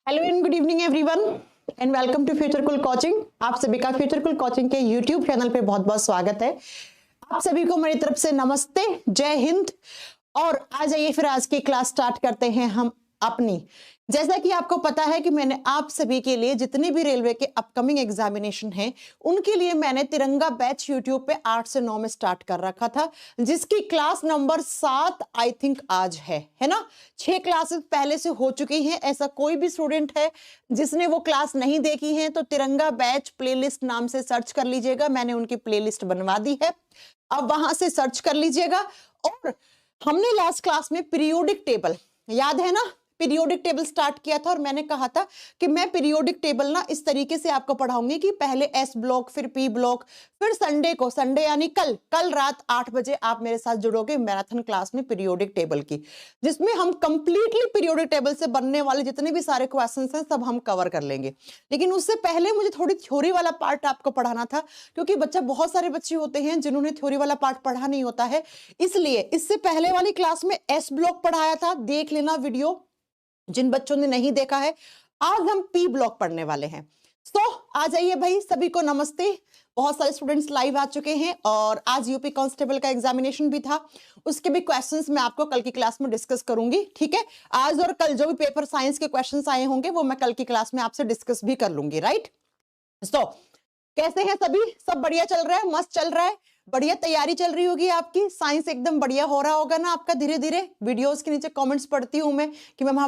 Hello and good evening everyone and welcome to future cool coaching. आप सभी का future cool coaching के YouTube channel पे बहुत बहुत स्वागत है। आप सभी को मेरी तरफ से नमस्ते, जय हिंद। और आ जाइए फिर आज की क्लास स्टार्ट करते हैं हम अपनी। जैसा कि आपको पता है कि मैंने आप सभी के लिए जितने भी रेलवे के अपकमिंग एग्जामिनेशन हैं उनके लिए मैंने तिरंगा बैच यूट्यूब पे 8 से 9 में स्टार्ट कर रखा था, जिसकी क्लास नंबर 7 आई थिंक आज है ना। 6 क्लासेस पहले से हो चुकी हैं। ऐसा कोई भी स्टूडेंट है जिसने वो क्लास नहीं देखी है तो तिरंगा बैच प्लेलिस्ट नाम से सर्च कर लीजिएगा। मैंने उनकी प्लेलिस्ट बनवा दी है, अब वहां से सर्च कर लीजिएगा। और हमने लास्ट क्लास में पीरियोडिक टेबल, याद है ना, पीरियोडिक टेबल स्टार्ट किया था और मैंने कहा था कि मैं पीरियोडिक टेबल ना इस तरीके से आपको पढ़ाऊंगी कि पहले एस ब्लॉक, फिर पी ब्लॉक, फिर संडे यानी कल रात 8 बजे आप मेरे साथ जुड़ोगे मैराथन क्लास में पीरियोडिक टेबल की, जिसमें हम कंप्लीटली पीरियोडिक टेबल से बनने वाले जितने भी सारे क्वेश्चंस हैं सब हम कवर कर लेंगे। लेकिन उससे पहले मुझे थोड़ी थ्योरी वाला पार्ट आपको पढ़ाना था, क्योंकि बहुत सारे बच्चे होते हैं जिन्होंने थ्योरी वाला पार्ट पढ़ा नहीं होता है। इसलिए इससे पहले वाली क्लास में एस ब्लॉक पढ़ाया था, देख लेना वीडियो जिन बच्चों ने नहीं देखा है। आज हम पी ब्लॉक पढ़ने वाले हैं। आ जाइए भाई, सभी को नमस्ते। बहुत सारे स्टूडेंट्स लाइव आ चुके हैं और आज यूपी कांस्टेबल का एग्जामिनेशन भी था, उसके भी क्वेश्चंस मैं आपको कल की क्लास में डिस्कस करूंगी। ठीक है, आज और कल जो भी पेपर साइंस के क्वेश्चंस आए होंगे वो मैं कल की क्लास में आपसे डिस्कस भी कर लूंगी। राइट, कैसे हैं सभी? सब बढ़िया चल रहा है, मस्त चल रहा है, बढ़िया तैयारी चल रही होगी आपकी। साइंस एकदम बढ़िया हो रहा होगा ना आपका धीरे धीरे। वीडियोस के नीचे कमेंट्स पढ़ती हूँ मैं कि मैम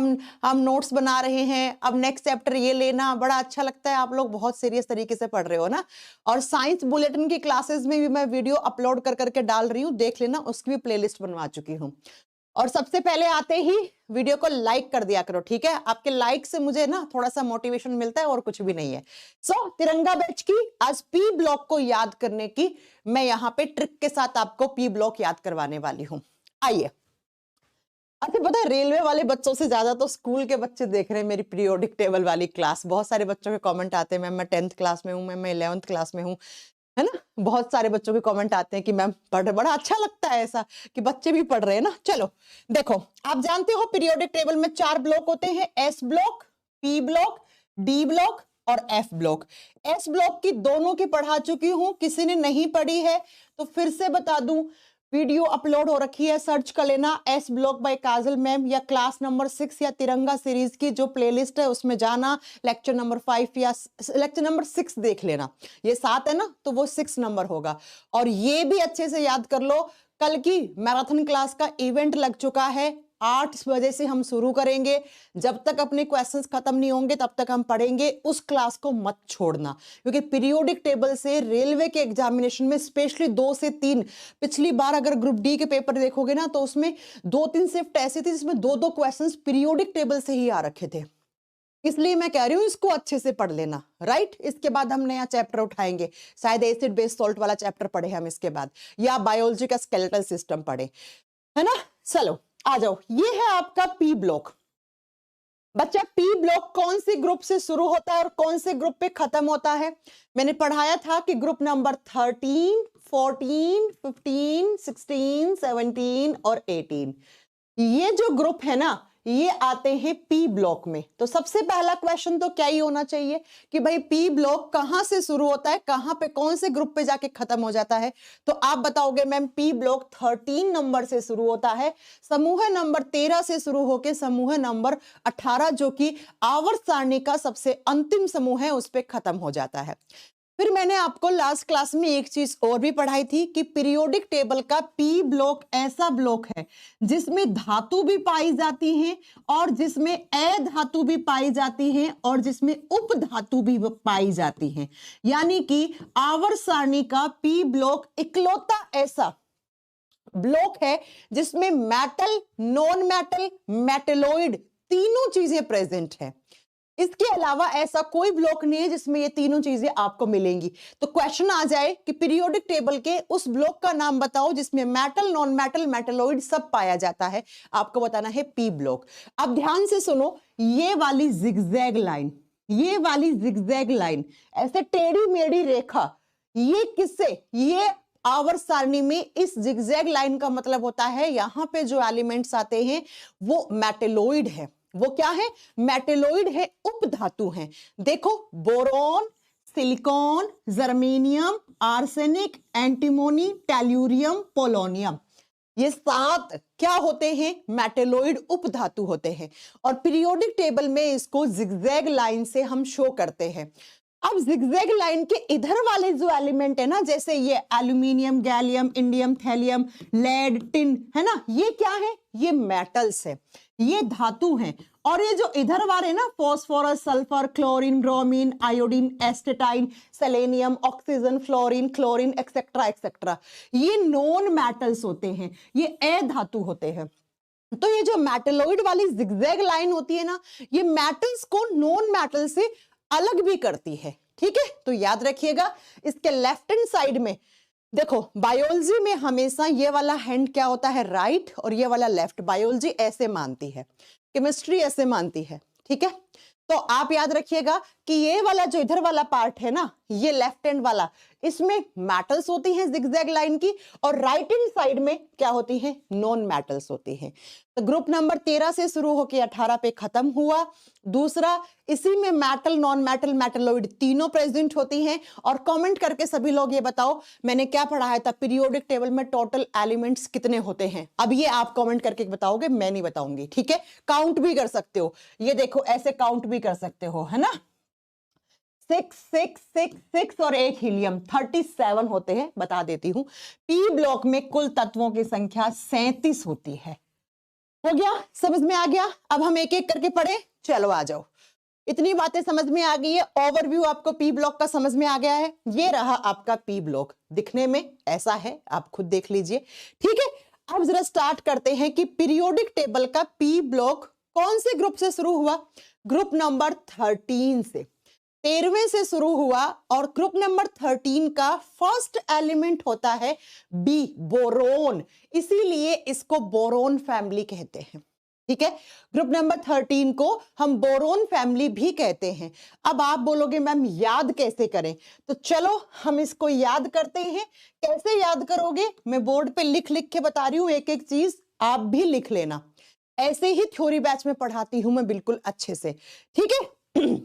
हम नोट्स बना रहे हैं, अब नेक्स्ट चैप्टर ये लेना। बड़ा अच्छा लगता है, आप लोग बहुत सीरियस तरीके से पढ़ रहे हो ना। और साइंस बुलेटिन की क्लासेस में भी मैं वीडियो अपलोड कर करके डाल रही हूँ, देख लेना, उसकी भी प्लेलिस्ट बनवा चुकी हूँ। और सबसे पहले आते ही वीडियो को लाइक कर दिया करो, ठीक है? आपके लाइक से मुझे ना थोड़ा सा मोटिवेशन मिलता है और कुछ भी नहीं है। तिरंगा बैच की आज पी ब्लॉक को याद करने की मैं यहाँ पे ट्रिक के साथ आपको पी ब्लॉक याद करवाने वाली हूँ। आइए। अच्छा, पता है रेलवे वाले बच्चों से ज्यादा तो स्कूल के बच्चे देख रहे हैं मेरी पीरियोडिक टेबल वाली क्लास। बहुत सारे बच्चों के कमेंट आते हैं, मैम मैं 10th क्लास में हूँ, मैम मैं 11th क्लास में हूँ, है ना। बहुत सारे बच्चों के कमेंट आते हैं कि मैम पढ़, बड़ा अच्छा लगता है ऐसा कि बच्चे भी पढ़ रहे हैं ना। चलो देखो, आप जानते हो पीरियोडिक टेबल में 4 ब्लॉक होते हैं, S block, P block, D block और एफ ब्लॉक। एस ब्लॉक की दोनों की पढ़ा चुकी हूं, किसी ने नहीं पढ़ी है तो फिर से बता दूं, वीडियो अपलोड हो रखी है, सर्च कर लेना एस ब्लॉक बाय काजल मैम, या क्लास नंबर 6 या तिरंगा सीरीज की जो प्लेलिस्ट है उसमें जाना, लेक्चर नंबर 5 या लेक्चर नंबर 6 देख लेना। ये 7 है ना तो वो 6 नंबर होगा। और ये भी अच्छे से याद कर लो, कल की मैराथन क्लास का इवेंट लग चुका है, 8 बजे से हम शुरू करेंगे। जब तक अपने क्वेश्चंस खत्म नहीं होंगे तब तक हम पढ़ेंगे। उस क्लास को मत छोड़ना, क्योंकि पीरियोडिक टेबल से रेलवे के एग्जामिनेशन में स्पेशली 2 से 3, पिछली बार अगर ग्रुप डी के पेपर देखोगे ना तो उसमें 2-3 शिफ्ट ऐसी थी जिसमें 2-2 क्वेश्चंस पीरियोडिक टेबल से ही आ रखे थे। इसलिए मैं कह रही हूं इसको अच्छे से पढ़ लेना। राइट, इसके बाद हम नया चैप्टर उठाएंगे, शायद एसिड बेस सॉल्ट वाला चैप्टर पढ़े हम इसके बाद, या बायोलॉजी का स्केलेटल सिस्टम पढ़े, है ना। चलो आ जाओ, ये है आपका पी ब्लॉक। बच्चा, पी ब्लॉक कौन से ग्रुप से शुरू होता है और कौन से ग्रुप पे खत्म होता है? मैंने पढ़ाया था कि ग्रुप नंबर 13, 14, 15, 16, 17 और 18, ये जो ग्रुप है ना ये आते हैं पी ब्लॉक में। तो सबसे पहला क्वेश्चन तो क्या ही होना चाहिए कि भाई पी ब्लॉक कहां से शुरू होता है, कहां पे कौन से ग्रुप पे जाके खत्म हो जाता है? तो आप बताओगे मैम पी ब्लॉक 13 नंबर से शुरू होता है, समूह नंबर 13 से शुरू होकर समूह नंबर 18 जो कि आवर्त सारणी का सबसे अंतिम समूह है उस पर खत्म हो जाता है। फिर मैंने आपको लास्ट क्लास में एक चीज और भी पढ़ाई थी कि पीरियोडिक टेबल का पी ब्लॉक ऐसा ब्लॉक है जिसमें धातु भी पाई जाती हैं और जिसमें अधातु भी पाई जाती हैं और जिसमें उपधातु भी पाई जाती हैं। यानी कि आवर्त सारणी का पी ब्लॉक इकलौता ऐसा ब्लॉक है जिसमें मेटल, नॉन मेटल, मेटलोइड तीनों चीजें प्रेजेंट है। इसके अलावा ऐसा कोई ब्लॉक नहीं है जिसमें ये तीनों चीजें आपको मिलेंगी। तो क्वेश्चन आ जाए कि पीरियोडिक टेबल के उस ब्लॉक का नाम बताओ जिसमें मेटल, नॉन मेटल, मेटलोइड सब पाया जाता है, आपको बताना है पी ब्लॉक। अब ध्यान से सुनो, ये वाली जिगजैग लाइन, ये वाली जिगजैग लाइन, ऐसे टेढ़ी मेढ़ी रेखा, ये किससे, ये आवर्त सारणी में इस जिगजैग लाइन का मतलब होता है यहां पे जो एलिमेंट्स आते हैं वो मेटलोइड है, वो क्या है? मेटेलोइड है, उपधातु है। देखो, boron, silicon, germanium, arsenic, antimony, tellurium, polonium, ये 7 क्या होते हैं? मेटेलोइड उपधातु होते हैं। और पीरियोडिक टेबल में इसको जिगजैग लाइन से हम शो करते हैं। अब जिगजैग लाइन के इधर वाले जो एलिमेंट है ना, जैसे ये aluminium, gallium, indium, thallium, lead, tin, है ना, ये क्या है? ये मेटल्स है, ये धातु हैं। और ये जो इधर वाले ना, phosphorus, sulphur, chlorine, bromine, iodine, astatine, selenium, oxygen, fluorine, chlorine, etcetera etcetera, ये नॉन मेटल्स होते हैं, ये अधातु होते हैं। तो ये जो मेटलोइड वाली जिगजैग लाइन होती है ना, ये मेटल्स को नॉन मेटल से अलग भी करती है। ठीक है, तो याद रखिएगा। इसके लेफ्ट हैंड साइड में देखो, बायोलॉजी में हमेशा ये वाला हैंड क्या होता है? राइट, और ये वाला लेफ्ट। बायोलॉजी ऐसे मानती है, केमिस्ट्री ऐसे मानती है। ठीक है, तो आप याद रखिएगा कि ये वाला जो इधर वाला पार्ट है ना, ये लेफ्ट हैंड वाला, इसमें मेटल्स होती हैं जिगजैग लाइन की, और राइट हैंड साइड में क्या होती हैं? नॉन मेटल्स होती हैं। तो ग्रुप नंबर 13 से शुरू होकर 18 पे खत्म हुआ। दूसरा, इसी में मेटल, नॉन मेटल, मेटलोइड तीनों प्रेजेंट होती हैं। और कमेंट करके सभी लोग ये बताओ, मैंने क्या पढ़ाया था? पीरियोडिक टेबल में टोटल एलिमेंट्स कितने होते हैं? अब ये आप कमेंट करके बताओगे, मैं नहीं बताऊंगी। ठीक है, काउंट भी कर सकते हो, ये देखो ऐसे काउंट भी कर सकते हो, है ना। 6 6 6 6 और 1 हीलियम, 37 होते हैं। बता देती हूं, पी ब्लॉक में कुल तत्वों की संख्या 37 होती है। हो गया, समझ में आ गया? अब हम एक एक करके पढ़े, चलो आ जाओ। इतनी बातें समझ में आ गई है, ओवरव्यू आपको पी ब्लॉक का समझ में आ गया है। ये रहा आपका पी ब्लॉक, दिखने में ऐसा है, आप खुद देख लीजिए। ठीक है, अब जरा स्टार्ट करते हैं कि पीरियोडिक टेबल का पी ब्लॉक कौन से ग्रुप से शुरू हुआ? ग्रुप नंबर 13 से, 13वें से शुरू हुआ। और ग्रुप नंबर 13 का फर्स्ट एलिमेंट होता है बी, बोरोन, इसीलिए इसको बोरोन फैमिली कहते हैं। ठीक है, ग्रुप नंबर 13 को हम बोरोन फैमिली भी कहते हैं। अब आप बोलोगे मैम याद कैसे करें? तो चलो हम इसको याद करते हैं। कैसे याद करोगे? मैं बोर्ड पे लिख लिख के बता रही हूं, एक एक चीज आप भी लिख लेना। ऐसे ही थ्योरी बैच में पढ़ाती हूं मैं बिल्कुल अच्छे से। ठीक है,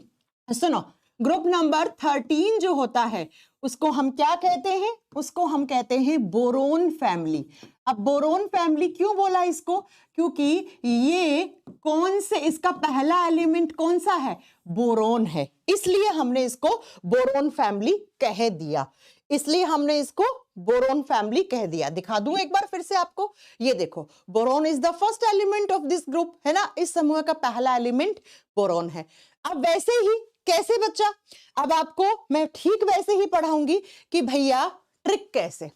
सुनो, ग्रुप नंबर 13 जो होता है उसको हम क्या कहते हैं? उसको हम कहते हैं बोरोन फैमिली। अब बोरोन फैमिली क्यों बोला इसको? क्योंकि ये कौन से, इसका पहला एलिमेंट कौन सा है? बोरोन है, इसलिए हमने इसको बोरोन फैमिली कह दिया। इसलिए हमने इसको बोरोन फैमिली कह दिया। दिखा दूं एक बार फिर से आपको, ये देखो, boron is the first element of this group, है ना। इस समूह का पहला एलिमेंट बोरोन है। अब वैसे ही कैसे बच्चा? अब आपको मैं ठीक वैसे ही पढ़ाऊंगी कि भैया ट्रिक कैसे,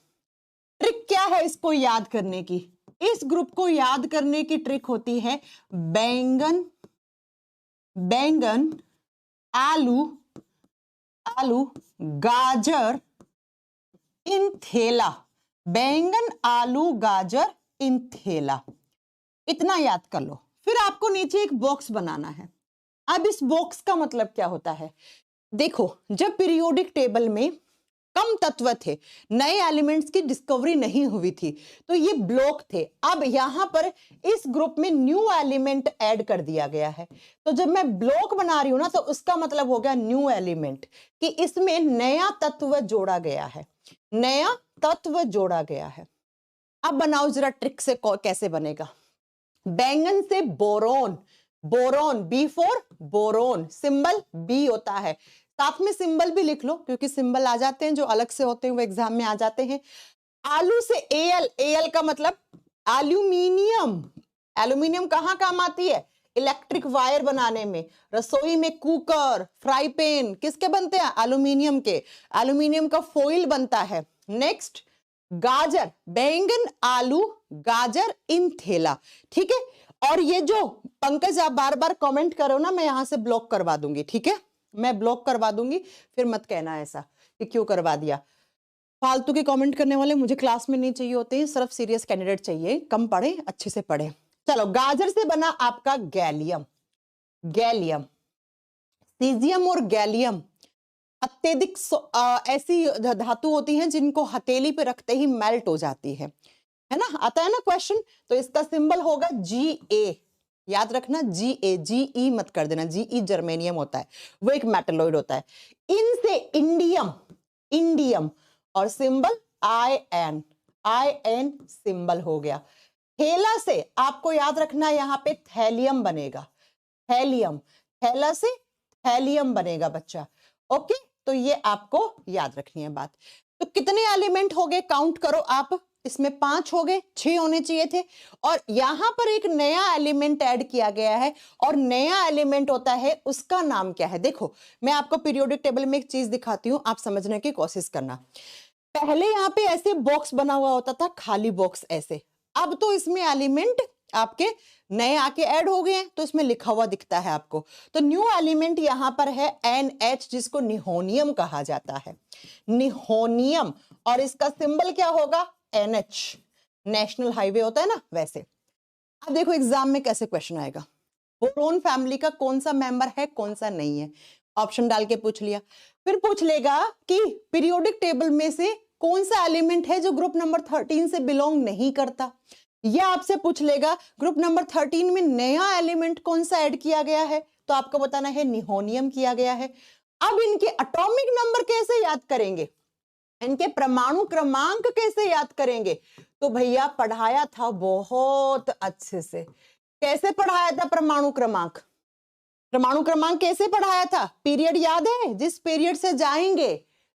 ट्रिक क्या है इसको याद करने की? इस ग्रुप को याद करने की ट्रिक होती है बैंगन, बैंगन, आलू, आलू, गाजर, इन थेला। बैंगन, आलू, गाजर, इन थेला, इतना याद कर लो। फिर आपको नीचे एक बॉक्स बनाना है। अब इस बॉक्स का मतलब क्या होता है? देखो, जब पीरियोडिक टेबल में कम तत्व थे, नए एलिमेंट्स की डिस्कवरी नहीं हुई थी, तो ये ब्लॉक थे। अब यहां पर इस ग्रुप में न्यू एलिमेंट ऐड कर दिया गया है। तो जब मैं ब्लॉक बना रही हूं ना, तो उसका मतलब हो गया न्यू एलिमेंट, कि इसमें नया तत्व जोड़ा गया है, नया तत्व जोड़ा गया है। अब बनाओ जरा ट्रिक से, कैसे बनेगा? बैंगन से boron, boron, B for boron, symbol B होता है। साथ में सिंबल भी लिख लो, क्योंकि सिंबल आ जाते हैं जो अलग से होते हैं वो एग्जाम में आ जाते हैं। आलू से एल, एल का मतलब एल्यूमिनियम। एल्यूमिनियम कहां काम आती है? इलेक्ट्रिक वायर बनाने में, रसोई में कुकर, फ्राई पैन किसके बनते हैं? एल्यूमिनियम के। एल्यूमिनियम का फॉइल बनता है। नेक्स्ट, गाजर, बैंगन, आलू, गाजर, इन थेला। ठीक है, और ये जो पंकज आप बार बार कमेंट करो ना, मैं यहां से ब्लॉक करवा दूंगी। ठीक है, मैं ब्लॉक करवा दूंगी, फिर मत कहना ऐसा कि क्यों करवा दिया। फालतू के कमेंट करने वाले मुझे क्लास में नहीं चाहिए होते हैं, सिर्फ सीरियस कैंडिडेट चाहिए। कम पढ़े, अच्छे से पढ़े। चलो, गाजर से बना आपका गैलियम, गैलियम, सीजियम और गैलियम अत्यधिक ऐसी धातु होती हैं जिनको हथेली पे रखते ही मेल्ट हो जाती है ना। आता है ना क्वेश्चन? तो इसका सिंबल होगा Ga, याद रखना, GE मत कर देना, GE जर्मेनियम होता है, वो एक मेटलोइड होता है। इन से इंडियम और सिंबल IN सिंबल हो गया। थैला से आपको याद रखना यहाँ पे थैलियम बनेगा, थैला से थैलियम बनेगा बच्चा। ओके, तो ये आपको याद रखनी है बात। तो कितने एलिमेंट हो गए, काउंट करो आप, इसमें 5 हो गए, 6 होने चाहिए थे। और यहां पर एक नया एलिमेंट ऐड किया गया है, और नया एलिमेंट होता है, उसका नाम क्या है। देखो मैं आपको पीरियोडिक टेबल में एक चीज दिखाती हूं, आप समझने की कोशिश करना। पहले यहाँ पे ऐसे बॉक्स बना हुआ होता था, खाली बॉक्स ऐसे, अब तो इसमें एलिमेंट आपके नए आके ऐड हो गए हैं, तो इसमें लिखा हुआ दिखता है आपको। तो न्यू एलिमेंट यहां पर है NH, जिसको निहोनियम कहा जाता है, निहोनियम। और इसका सिंबल क्या होगा, NH, नेशनल हाईवे होता है ना वैसे। अब देखो एग्जाम में कैसे क्वेश्चन आएगा, बोरोन फैमिली का कौन सा मेंबर है, कौन सा नहीं है, ऑप्शन डाल के पूछ लिया। फिर पूछ लेगा कि पीरियोडिक टेबल में से कौन सा एलिमेंट है जो ग्रुप नंबर 13 से बिलोंग नहीं करता, या आपसे पूछ लेगा ग्रुप नंबर 13 में नया एलिमेंट कौन सा ऐड किया गया है, तो आपको बताना है निहोनियम किया गया है। अब इनके एटॉमिक नंबर कैसे याद करेंगे, इनके परमाणु क्रमांक कैसे याद करेंगे, तो भैया पढ़ाया था बहुत अच्छे से। कैसे पढ़ाया था परमाणु क्रमांक, परमाणु क्रमांक कैसे पढ़ाया था, पीरियड याद है, जिस पीरियड से जाएंगे,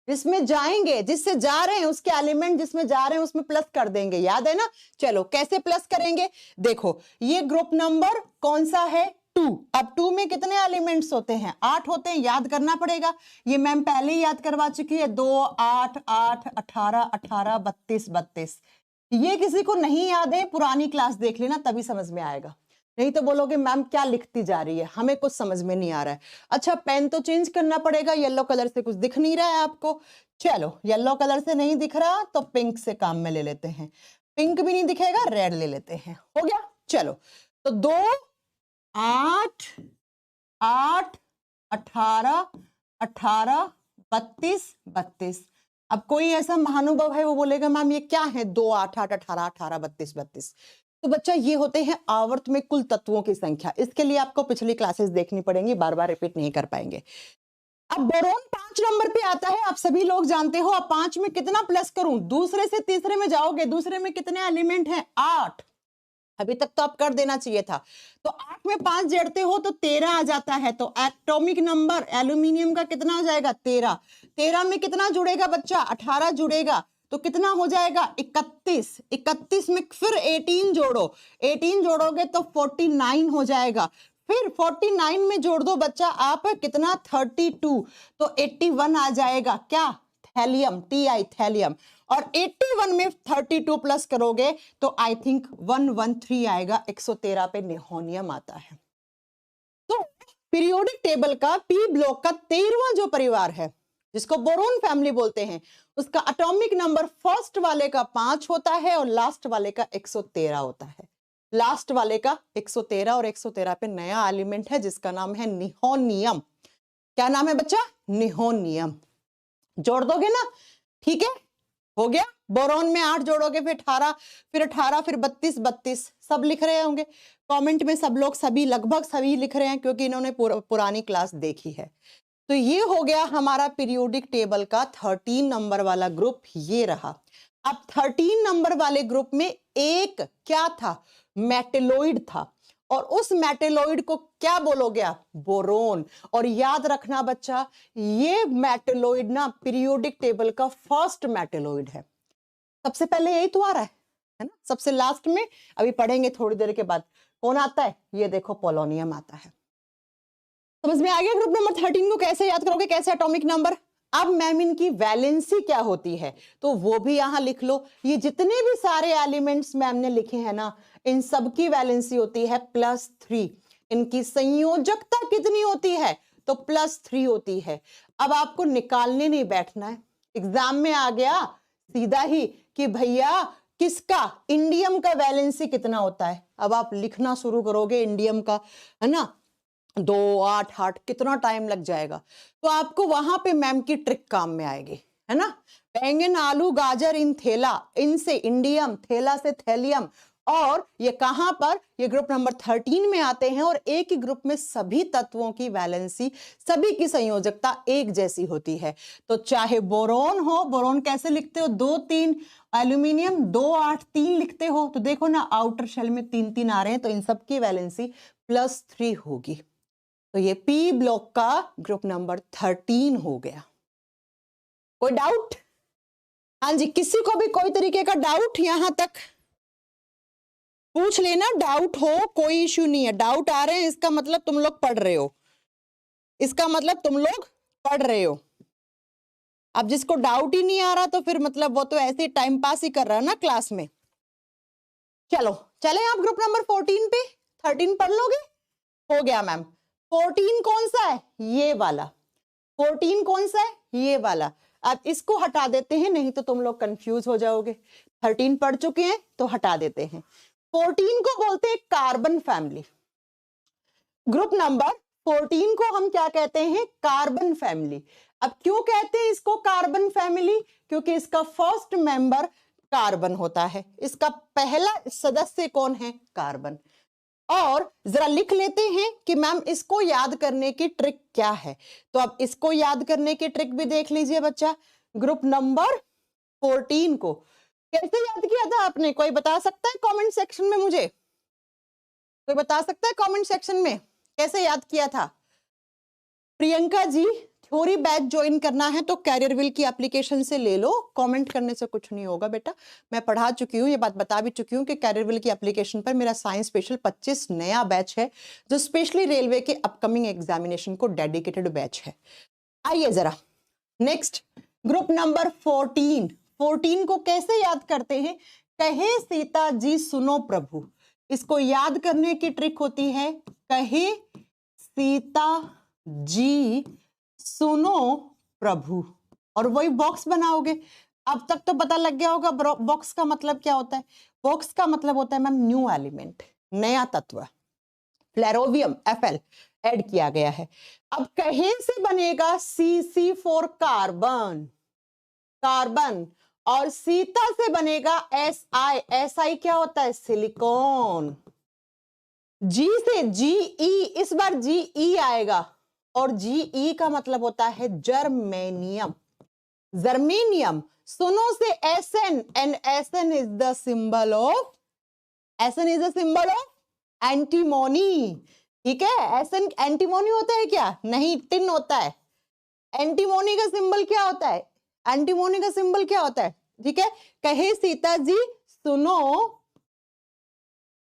जिसमें जाएंगे, जिससे जा रहे हैं उसके एलिमेंट जिसमें जा रहे हैं उसमें प्लस कर देंगे, याद है ना। चलो कैसे प्लस करेंगे, देखो ये ग्रुप नंबर कौन सा है, 2। अब 2 में कितने एलिमेंट्स होते हैं, 8 होते हैं, याद करना पड़ेगा। ये मैम पहले ही याद करवा चुकी है, 2 8 8 18 18 32 32। ये किसी को नहीं याद है, पुरानी क्लास देख लेना तभी समझ में आएगा, नहीं तो बोलोगे मैम क्या लिखती जा रही है, हमें कुछ समझ में नहीं आ रहा है। अच्छा पेन तो चेंज करना पड़ेगा, येलो कलर से कुछ दिख नहीं रहा है आपको। चलो येलो कलर से नहीं दिख रहा तो पिंक से काम में ले लेते हैं, पिंक भी नहीं दिखेगा, रेड ले लेते हैं, हो गया। चलो तो 2 8 8 18 18 32 32। अब कोई ऐसा महानुभव है वो बोलेगा मैम ये क्या है, 2 8 8 18 18 32 32। तो बच्चा ये होते हैं आवर्त में कुल तत्वों की संख्या, इसके लिए आपको पिछली क्लासेस देखनी पड़ेंगी, बार बार रिपीट नहीं कर पाएंगे। अब बोरोन 5 नंबर पे आता है, आप सभी लोग जानते हो। अब 5 में कितना प्लस करूं, दूसरे से तीसरे में जाओगे, दूसरे में कितने एलिमेंट हैं, 8। अभी तक तो आप कर देना चाहिए था। तो 8 में 5 जोड़ते हो तो 13 आ जाता है, तो एटॉमिक नंबर एल्यूमिनियम का कितना हो जाएगा, 13। 13 में कितना जुड़ेगा बच्चा, 18 जुड़ेगा, तो कितना हो जाएगा, 31। 31 में फिर 18 जोड़ो, 18 जोड़ोगे तो 49 हो जाएगा। फिर 49 में जोड़ दो बच्चा आप कितना, 32, तो 81 आ जाएगा, क्या, थैलियम, TI थैलियम। और 81 में 32 प्लस करोगे तो आई थिंक 113 आएगा, 113 पे निहोनियम आता है। तो पीरियोडिक टेबल का पी ब्लॉक का 13वां जो परिवार है जिसको बोरोन फैमिली बोलते हैं, उसका एटॉमिक नंबर फर्स्ट वाले का 5 होता है और लास्ट वाले का 113 होता है। लास्ट वाले का 113 और 113 पे नया एलिमेंट है जिसका नाम है निहोनियम। क्या नाम है बच्चा, निहोनियम। जोड़ दोगे ना, ठीक है, हो गया। बोरोन में 8 जोड़ोगे फिर 18, फिर 18, फिर 32 32, सब लिख रहे होंगे कमेंट में, सब लोग, सभी लगभग सभी लिख रहे हैं क्योंकि इन्होंने पुरानी क्लास देखी है। तो ये हो गया हमारा पीरियोडिक टेबल का 13 नंबर वाला ग्रुप, ये रहा। अब 13 नंबर वाले ग्रुप में एक क्या था, मेटेलोइड था, और उस मेटेलोइड को क्या बोलोगे आप, बोरोन। और याद रखना बच्चा, ये मेटेलोइड ना पीरियोडिक टेबल का फर्स्ट मेटेलोइड है, सबसे पहले यही तो आ रहा है ना, सबसे लास्ट में अभी पढ़ेंगे थोड़ी देर के बाद कौन आता है, ये देखो पोलोनियम आता है। समझ में आ गया ग्रुप नंबर 13 को कैसे याद करोगे, कैसे एटॉमिक नंबर। अब मैम इनकी वैलेंसी क्या होती है तो वो भी यहां लिख लो। ये जितने भी सारे एलिमेंट्स मैम ने लिखे हैं ना, इन सब की वैलेंसी होती है +3। इनकी संयोजकता कितनी होती है तो +3 होती है। अब आपको निकालने नहीं बैठना है, एग्जाम में आ गया सीधा ही कि भैया किसका, इंडियम का वैलेंसी कितना होता है। अब आप लिखना शुरू करोगे इंडियम का, है ना, 2 8 8, कितना टाइम लग जाएगा। तो आपको वहां पे मैम की ट्रिक काम में आएगी, है ना। बैंगन आलू गाजर इन थैला, इनसे इंडियम, थैला से थैलियम, और ये कहां पर, ये ग्रुप नंबर 13 में आते हैं और एक ही ग्रुप में सभी तत्वों की वैलेंसी, सभी की संयोजकता एक जैसी होती है। तो चाहे बोरोन हो, बोरोन कैसे लिखते हो, 2 3, एल्यूमिनियम 2 8 3 लिखते हो, तो देखो ना आउटर शेल में 3 3 आ रहे हैं, तो इन सब की वैलेंसी +3 होगी। तो ये पी ब्लॉक का ग्रुप नंबर 13 हो गया। कोई डाउट? हाँ जी, किसी को भी कोई तरीके का डाउट यहां तक पूछ लेना, डाउट हो कोई इश्यू नहीं है। डाउट आ रहे हैं इसका मतलब तुम लोग पढ़ रहे हो, इसका मतलब तुम लोग पढ़ रहे हो। अब जिसको डाउट ही नहीं आ रहा तो फिर मतलब वो तो ऐसे टाइम पास ही कर रहा है ना क्लास में। चलो चले आप ग्रुप नंबर 14 पे, 13 पढ़ लोगे? हो गया मैम। 14 कौन सा है? ये वाला। 14 कौन सा है? ये वाला। अब इसको हटा देते हैं, नहीं तो तुम लोग कंफ्यूज हो जाओगे। 13 पढ़ चुके हैं तो हटा देते हैं। 14 को बोलते हैं कार्बन फैमिली। ग्रुप नंबर 14 को हम क्या कहते हैं? Carbon family. अब क्यों कहते हैं इसको कार्बन फैमिली? क्योंकि इसका फर्स्ट मेंबर कार्बन होता है, इसका पहला सदस्य कौन है? कार्बन। और जरा लिख लेते हैं कि मैम इसको याद करने की ट्रिक क्या है। तो अब इसको याद करने की ट्रिक भी देख लीजिए बच्चा। ग्रुप नंबर 14 को कैसे याद किया था आपने? कोई बता सकता है कमेंट सेक्शन में मुझे? कोई बता सकता है कमेंट सेक्शन में कैसे याद किया था? Priyanka ji, theory batch join करना है तो कैरियर विल की एप्लीकेशन से ले लो, कमेंट करने से कुछ नहीं होगा बेटा। मैं पढ़ा चुकी हूँ, ये बात बता भी चुकी हूँ कि कैरियर विल की एप्लीकेशन पर मेरा साइंस स्पेशल 25 नया बैच है, जो स्पेशली रेलवे के अपकमिंग एग्जामिनेशन को डेडिकेटेड बैच है। आइए जरा नेक्स्ट, ग्रुप नंबर 14 को कैसे याद करते हैं? कहे सीता जी सुनो प्रभु। इसको याद करने की ट्रिक होती है, कहे सीता जी सुनो प्रभु, और वही बॉक्स बनाओगे। अब तक तो पता लग गया होगा बॉक्स का मतलब क्या होता है। बॉक्स का मतलब होता है मैम न्यू एलिमेंट, नया तत्व। फ्लेरोवियम Fl ऐड किया गया है। अब कहे से बनेगा Cc4 कार्बन, कार्बन, और सीता से बनेगा Si क्या होता है? सिलिकॉन। जी से Ge, इस बार Ge आएगा, और Ge का मतलब होता है जर्मेनियम, जर्मेनियम। सुनो से Sn, and Sn is the symbol of, Sn is the symbol of antimony. ठीक है, Sn एंटीमोनी होता है क्या? नहीं, टिन होता है। एंटीमोनी का सिंबल क्या होता है? एंटीमोनी का सिंबल क्या होता है? ठीक है, कहे सीता जी सुनो,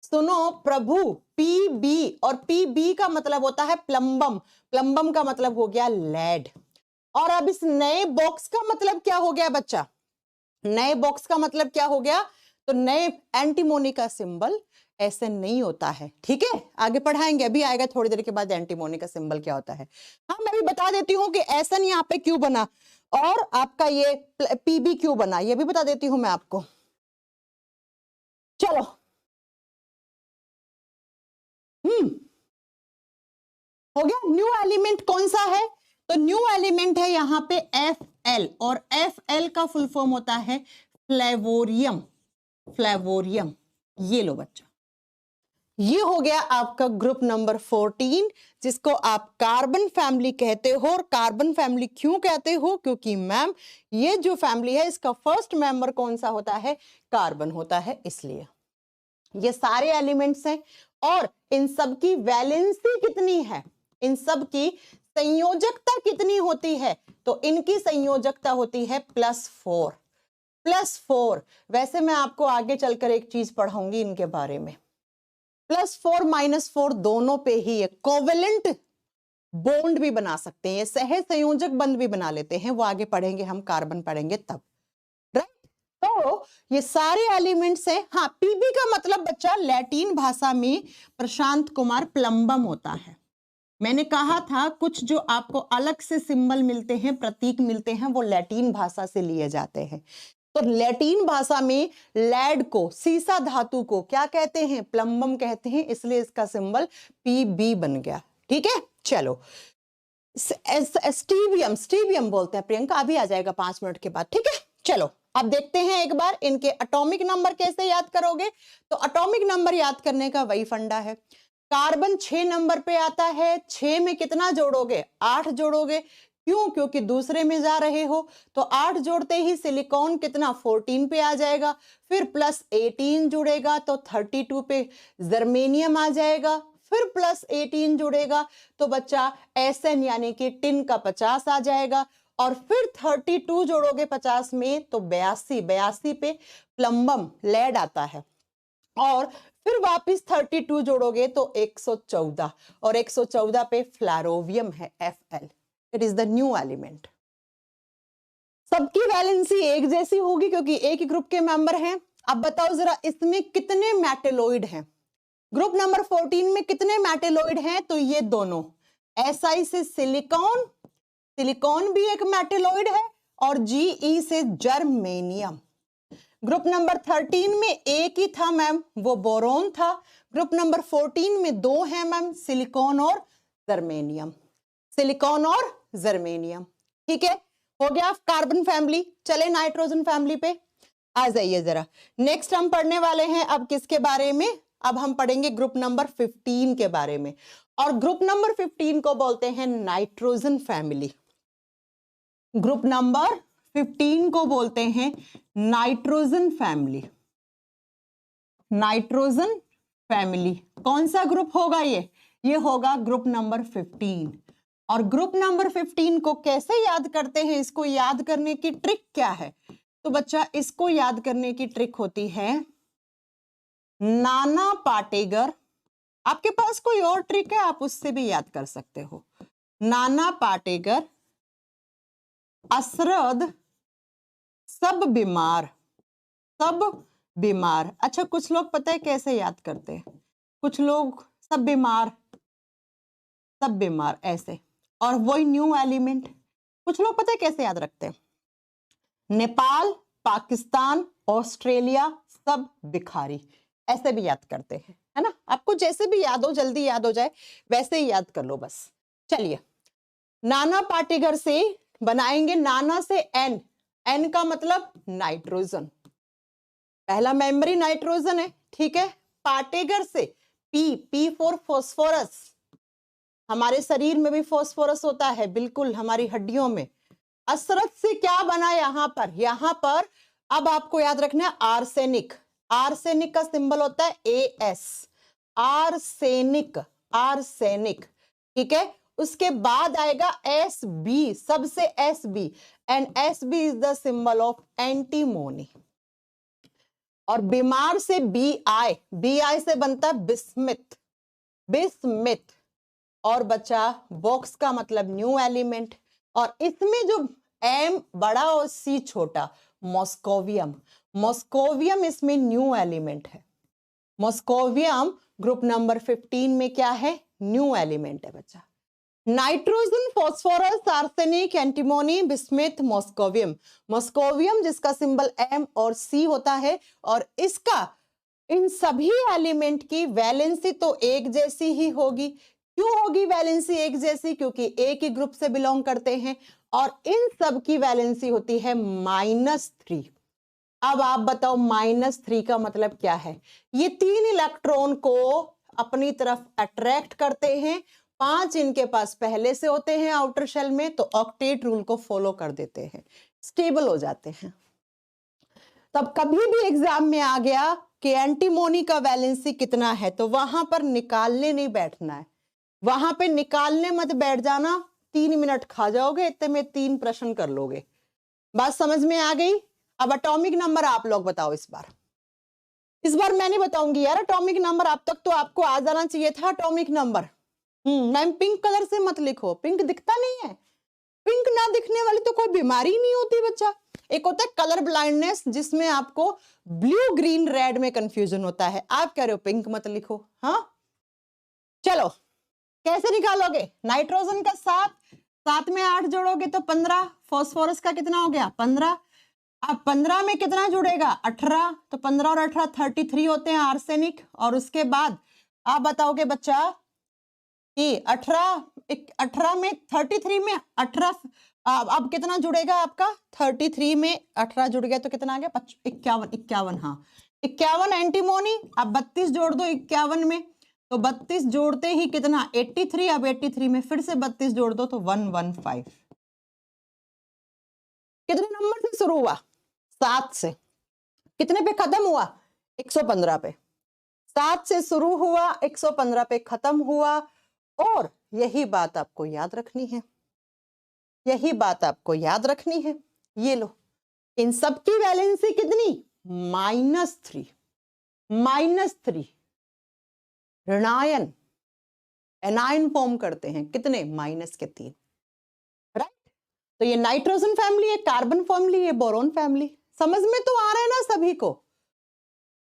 सुनो प्रभु, Pb, और Pb का मतलब होता है प्लम्बम, प्लम्बम का मतलब हो गया लेड। और अब इस नए बॉक्स का मतलब क्या हो गया बच्चा? नए बॉक्स का मतलब क्या हो गया? तो नए एंटीमोनी का सिंबल ऐसे नहीं होता है। ठीक है, आगे पढ़ाएंगे, अभी आएगा थोड़ी देर के बाद एंटीमोनी का सिंबल क्या होता है। हाँ, मैं भी बता देती हूँ कि एसन यहाँ पे क्यों बना और आपका ये पीबी क्यों बना, ये भी बता देती हूँ मैं आपको। चलो, हो गया। न्यू एलिमेंट कौन सा है? तो न्यू एलिमेंट है यहाँ पे Fl, और Fl का फुल फॉर्म होता है फ्लेवोरियम, फ्लेवोरियम। ये लो बच्चा, ये हो गया आपका ग्रुप नंबर 14, जिसको आप कार्बन फैमिली कहते हो। और कार्बन फैमिली क्यों कहते हो? क्योंकि मैम ये जो फैमिली है इसका फर्स्ट मेंबर कौन सा होता है? कार्बन होता है, इसलिए। ये सारे एलिमेंट्स हैं, और इन सब की वैलेंसी कितनी है, इन सब की संयोजकता कितनी होती है? तो इनकी संयोजकता होती है +4, +4। वैसे मैं आपको आगे चलकर एक चीज पढ़ाऊंगी इनके बारे में। +4 -4 दोनों पे ही एक कोवेलेंट बॉन्ड भी बना सकते हैं, सह संयोजक बंध भी बना लेते हैं, वो आगे पढ़ेंगे हम, कार्बन पढ़ेंगे तब। राइट, तो ये सारे एलिमेंट्स हैं। हाँ, पीबी का मतलब बच्चा लैटिन भाषा में प्रशांत कुमार प्लम्बम होता है। मैंने कहा था कुछ जो आपको अलग से सिंबल मिलते हैं, प्रतीक मिलते हैं, वो लैटिन भाषा से लिए जाते हैं। तो लैटिन भाषा में लेड को, सीसा धातु को क्या कहते हैं? प्लम्बम कहते हैं, इसलिए इसका सिंबल पीबी बन गया। ठीक है, चलो। स्टीवियम, स्टीवियम बोलते हैं प्रियंका, अभी आ जाएगा 5 मिनट के बाद। ठीक है, चलो अब देखते हैं एक बार इनके एटॉमिक नंबर कैसे याद करोगे। तो एटॉमिक नंबर याद करने का वही फंडा है। कार्बन 6 नंबर पे आता है, 6 में कितना जोड़ोगे? 8 जोड़ोगे। क्यों? क्योंकि दूसरे में जा रहे हो। तो 8 जोड़ते ही सिलिकॉन कितना 14 पे आ जाएगा, फिर प्लस 18 जुड़ेगा तो 32 पे जर्मेनियम आ जाएगा, फिर प्लस 18 जुड़ेगा तो बच्चा एसएन यानी कि टिन का 50 आ जाएगा, और फिर 32 जोड़ोगे 50 में तो 82 पे प्लम्बम लेड आता है, और फिर वापस 32 जोड़ोगे तो 114, और 114 पे फ्लोरोवियम है Fl। It is the new element. सबकी वैलेंसी एक जैसी होगी क्योंकि एक ही ग्रुप के मेंबर हैं। अब बताओ जरा इसमें कितने मेटेलोइड हैं? ग्रुप नंबर 14 में कितने मेटेलोइड हैं? तो ये दोनों Si से सिलिकॉन, सिलिकॉन भी एक मेटेलोइड है, और Ge से जर्मेनियम। ग्रुप नंबर 13 में एक ही था मैम, वो बोरोन था। ग्रुप नंबर 14 में दो हैं मैम, सिलिकॉन और जर्मेनियम, सिलिकॉन और जर्मेनियम। ठीक है, हो गया कार्बन फैमिली। चले नाइट्रोजन फैमिली पे आ जाइए जरा। नेक्स्ट हम पढ़ने वाले हैं अब किसके बारे में? अब हम पढ़ेंगे ग्रुप नंबर 15 के बारे में, और ग्रुप नंबर 15 को बोलते हैं नाइट्रोजन फैमिली। ग्रुप नंबर 15 को बोलते हैं नाइट्रोजन फैमिली। नाइट्रोजन फैमिली कौन सा ग्रुप होगा? ये होगा ग्रुप नंबर 15। और ग्रुप नंबर 15 को कैसे याद करते हैं? इसको याद करने की ट्रिक क्या है? तो बच्चा इसको याद करने की ट्रिक होती है नाना पाटेगर। आपके पास कोई और ट्रिक है आप उससे भी याद कर सकते हो। नाना पाटेगर, असरद, सब बीमार, सब बीमार। अच्छा, कुछ लोग पता है कैसे याद करते हैं? कुछ लोग सब बीमार, सब बीमार ऐसे, और वही न्यू एलिमेंट। कुछ लोग पता है कैसे याद रखते हैं? नेपाल, पाकिस्तान, ऑस्ट्रेलिया, सब भिखारी, ऐसे भी याद करते हैं, है ना। आपको जैसे भी याद हो, जल्दी याद हो जाए वैसे ही याद कर लो बस। चलिए, नाना पाटेगर से बनाएंगे, नाना से एन, एन का मतलब नाइट्रोजन, पहला मेंबरी नाइट्रोजन है, ठीक है। पाटेगर से पी, पी फॉर फॉस्फोरस, हमारे शरीर में भी फॉस्फोरस होता है, बिल्कुल हमारी हड्डियों में। असरत से क्या बना यहां पर अब आपको याद रखना है आर्सेनिक। आर्सेनिक का सिंबल होता है AS, आर्सेनिक, आर्सेनिक, ठीक है। उसके बाद आएगा SB, सबसे SB, and SB is the symbol of antimony. और बीमार से BI, BI से बनता है बिस्मिथ, बिस्मिथ। और बचा बॉक्स का मतलब न्यू एलिमेंट, और इसमें जो M बड़ा और C छोटा, मॉस्कोवियम, मॉस्कोवियम इसमें न्यू एलिमेंट है। मॉस्कोवियम ग्रुप नंबर 15 में क्या है? न्यू एलिमेंट है बच्चा। Nitrogen, phosphorus, arsenic, antimony, bismuth, moscovium. Moscovium जिसका सिंबल M और C होता है, और इसका इन सभी एलिमेंट की वैलेंसी तो एक जैसी ही होगी। क्यों होगी वैलेंसी एक जैसी? क्योंकि एक ही ग्रुप से बिलोंग करते हैं, और इन सब की वैलेंसी होती है -3। अब आप बताओ -3 का मतलब क्या है? ये 3 इलेक्ट्रॉन को अपनी तरफ अट्रैक्ट करते हैं, 5 इनके पास पहले से होते हैं आउटर शेल में, तो ऑक्टेट रूल को फॉलो कर देते हैं, स्टेबल हो जाते हैं। तब कभी भी एग्जाम में आ गया कि एंटीमोनी का वैलेंसी कितना है, तो वहां पर निकालने नहीं बैठना है, वहां पे निकालने मत बैठ जाना, 3 मिनट खा जाओगे, इतने में 3 प्रश्न कर लोगे। बात समझ में आ गई? अब एटॉमिक नंबर आप लोग बताओ। इस बार मैं नहीं बताऊंगी यार एटॉमिक नंबर, अब तक तो आपको आ जाना चाहिए था atomic number. Ma'am pink colour से मत लिखो, पिंक दिखता नहीं है। पिंक ना दिखने वाली तो कोई बीमारी नहीं होती बच्चा। एक होता है कलर ब्लाइंडनेस, जिसमें आपको ब्लू ग्रीन रेड में कंफ्यूजन होता है। आप कह रहे हो पिंक मत लिखो, हाँ। चलो कैसे निकालोगे? नाइट्रोजन का 7, 7 में 8 जोड़ोगे तो 15, फॉस्फोरस का कितना हो गया? 15। अब 15 में कितना जुड़ेगा? 18, तो 15 और 18 33 होते हैं आर्सेनिक। और उसके बाद आप बताओगे बच्चा कि 18 में 33 में 18 अब कितना जुड़ेगा आपका 33 में 18 जुड़ गया तो कितना आ गया 51 51 हाँ 51 एंटीमोनी। अब 32 जोड़ दो 51 में तो 32 जोड़ते ही कितना 83। अब 83 में फिर से 32 जोड़ दो तो 115। कितने नंबर से शुरू हुआ 7 से, कितने पे खत्म हुआ 115 पे। 7 से शुरू हुआ 115 पे खत्म हुआ। और यही बात आपको याद रखनी है, यही बात आपको याद रखनी है। ये लो, इन सब की वैलेंसी कितनी -3 -3 ऋणायन एनायन फॉर्म करते हैं कितने -3, राइट। तो ये नाइट्रोजन फैमिली है, कार्बन फैमिली, ये बोरोन फैमिली। समझ में तो आ रहा है ना सभी को।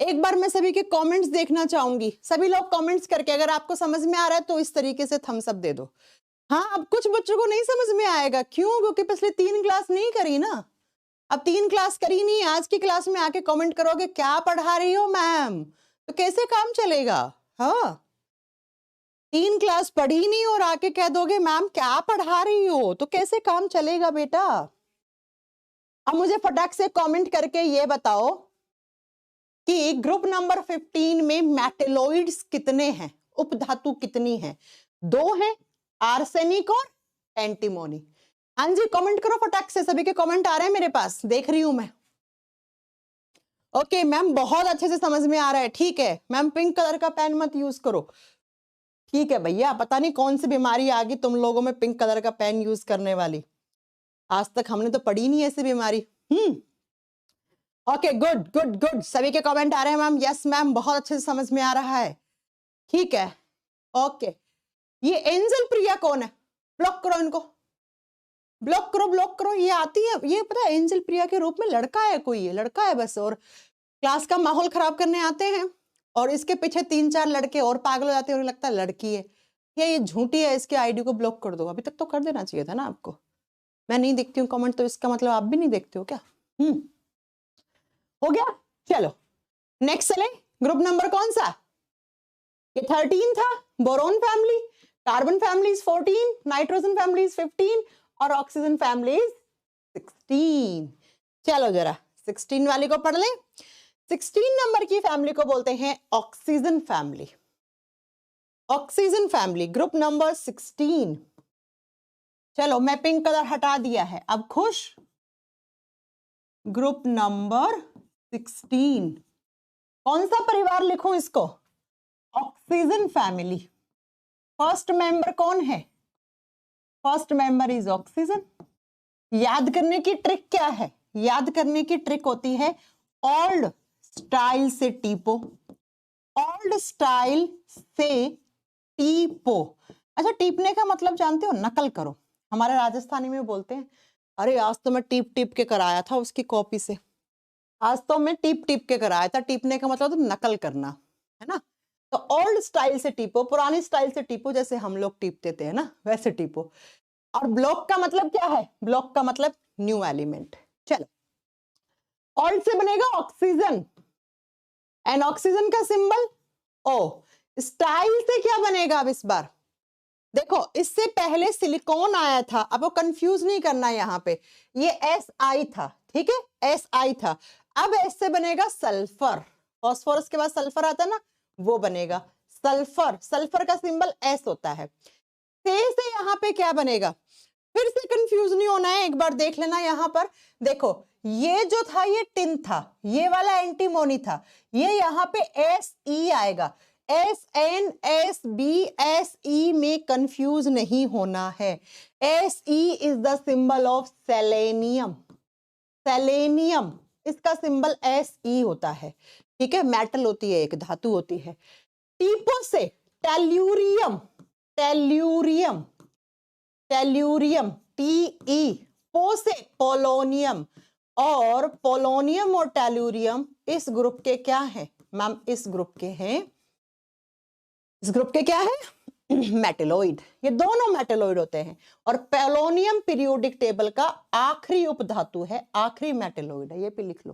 एक बार मैं सभी के कमेंट्स देखना चाहूंगी, सभी लोग कमेंट्स करके अगर आपको समझ में आ रहा है तो इस तरीके से थम्स अप दे दो। हाँ, अब कुछ बच्चों को नहीं समझ में आएगा, क्यों? क्योंकि पिछले 3 क्लास नहीं करी ना। अब 3 क्लास करी नहीं, आज की क्लास में आके कमेंट करोगे क्या पढ़ा रही हो मैम, तो कैसे काम चलेगा? हाँ, 3 क्लास पढ़ी नहीं और आके कह दोगे मैम क्या पढ़ा रही हो, तो कैसे काम चलेगा बेटा? अब मुझे फटाक से कमेंट करके ये बताओ कि ग्रुप नंबर 15 में मेटलोइड्स कितने हैं, उपधातु कितनी हैं? 2 हैं, आर्सेनिक और एंटीमोनी। हाँ जी, कमेंट करो फटाक से, सभी के कमेंट आ रहे हैं मेरे पास, देख रही हूं मैं। ओके मैम, बहुत अच्छे से समझ में आ रहा है, ठीक है मैम। पिंक कलर का पेन मत यूज करो, ठीक है भैया। पता नहीं कौन सी बीमारी आ गई तुम लोगों में पिंक कलर का पेन यूज करने वाली, आज तक हमने तो पढ़ी नहीं ऐसी बीमारी। ओके, गुड गुड गुड, सभी के कमेंट आ रहे हैं मैम। यस मैम, बहुत अच्छे से समझ में आ रहा है, ठीक है। ओके, ये एंजल प्रिया कौन है? ब्लॉक करो इनको, ब्लॉक करो ब्लॉक करो। ये आती है, ये पता है एंजल प्रिया के रूप में लड़का है कोई, ये लड़का है बस, और क्लास का माहौल खराब करने आते हैं और इसके पीछे 3-4 लड़के और पागल हो जाते हैं और लगता है लड़की है। ये झूठी है, इसके आईडी को ब्लॉक कर दो। अभी तक तो कर देना चाहिए था ना आपको। मैं नहीं देखती हूँ कमेंट तो इसका मतलब आप भी नहीं देखते हो क्या? हो गया, चलो नेक्स्ट चले। ग्रुप नंबर कौन सा? ये 13 था, boron family. Carbon family is 14, nitrogen family is 15 और ऑक्सीजन फैमिली इज 16। चलो जरा 16 वाली को पढ़ ले। 16 नंबर की फैमिली को बोलते हैं oxygen family. Oxygen family group number 16। चलो मैं पिंक कलर हटा दिया है, अब खुश। ग्रुप नंबर 16 कौन सा परिवार लिखूं इसको? Oxygen family. फर्स्ट मेंबर कौन है? First member is oxygen. याद करने की ट्रिक क्या है? याद करने की ट्रिक होती है ओल्ड स्टाइल से टीपो, ओल्ड स्टाइल से टीपो। अच्छा, टीपने का मतलब जानते हो? नकल करो। हमारे राजस्थानी में बोलते हैं अरे आज तो मैं टीप टीप के कराया था उसकी कॉपी से, आज तो मैं टीप टीप के कराया था। टीपने का मतलब तो नकल करना है ना। तो ओल्ड स्टाइल से टीपो, पुरानी स्टाइल से टीपो, जैसे हम लोग टीपते थे ना वैसे टीपो। और ब्लॉक का मतलब क्या है? ब्लॉक का मतलब न्यू एलिमेंट। चलो, ओल्ड से बनेगा ऑक्सीजन एंड ऑक्सीजन का सिंबल ओ। स्टाइल से क्या बनेगा अब इस बार? देखो, इससे पहले सिलिकॉन आया था, अब वो कंफ्यूज नहीं करना यहाँ पे, ये SI था, ठीक है, SI था। अब एस से बनेगा सल्फर, फास्फोरस के बाद सल्फर आता है ना, वो बनेगा सल्फर। सल्फर का सिंबल S होता है। से यहाँ पे क्या बनेगा? फिर से कंफ्यूज नहीं होना है, एक बार देख लेना यहाँ पर। देखो, ये जो था ये टिन था, ये वाला एंटीमोनी था, ये यहाँ पे SE आएगा। SNSBSE में कंफ्यूज नहीं होना है। SE is the symbol of selenium. Selenium, इसका सिंबल SE होता है, ठीक है। मेटल होती है, एक धातु होती है। टीपो से टेल्यूरियम, टेल्यूरियम, टेल्यूरियम TE। पो से पोलोनियम, और पोलोनियम और टेल्यूरियम इस ग्रुप के क्या है मैम? इस ग्रुप के हैं, इस ग्रुप के क्या है? मेटलोइड। ये दोनों मेटलोइड होते हैं। और पोलोनियम पीरियोडिक टेबल का आखिरी उपधातु है, आखिरी मेटलोइड है, ये भी लिख लो।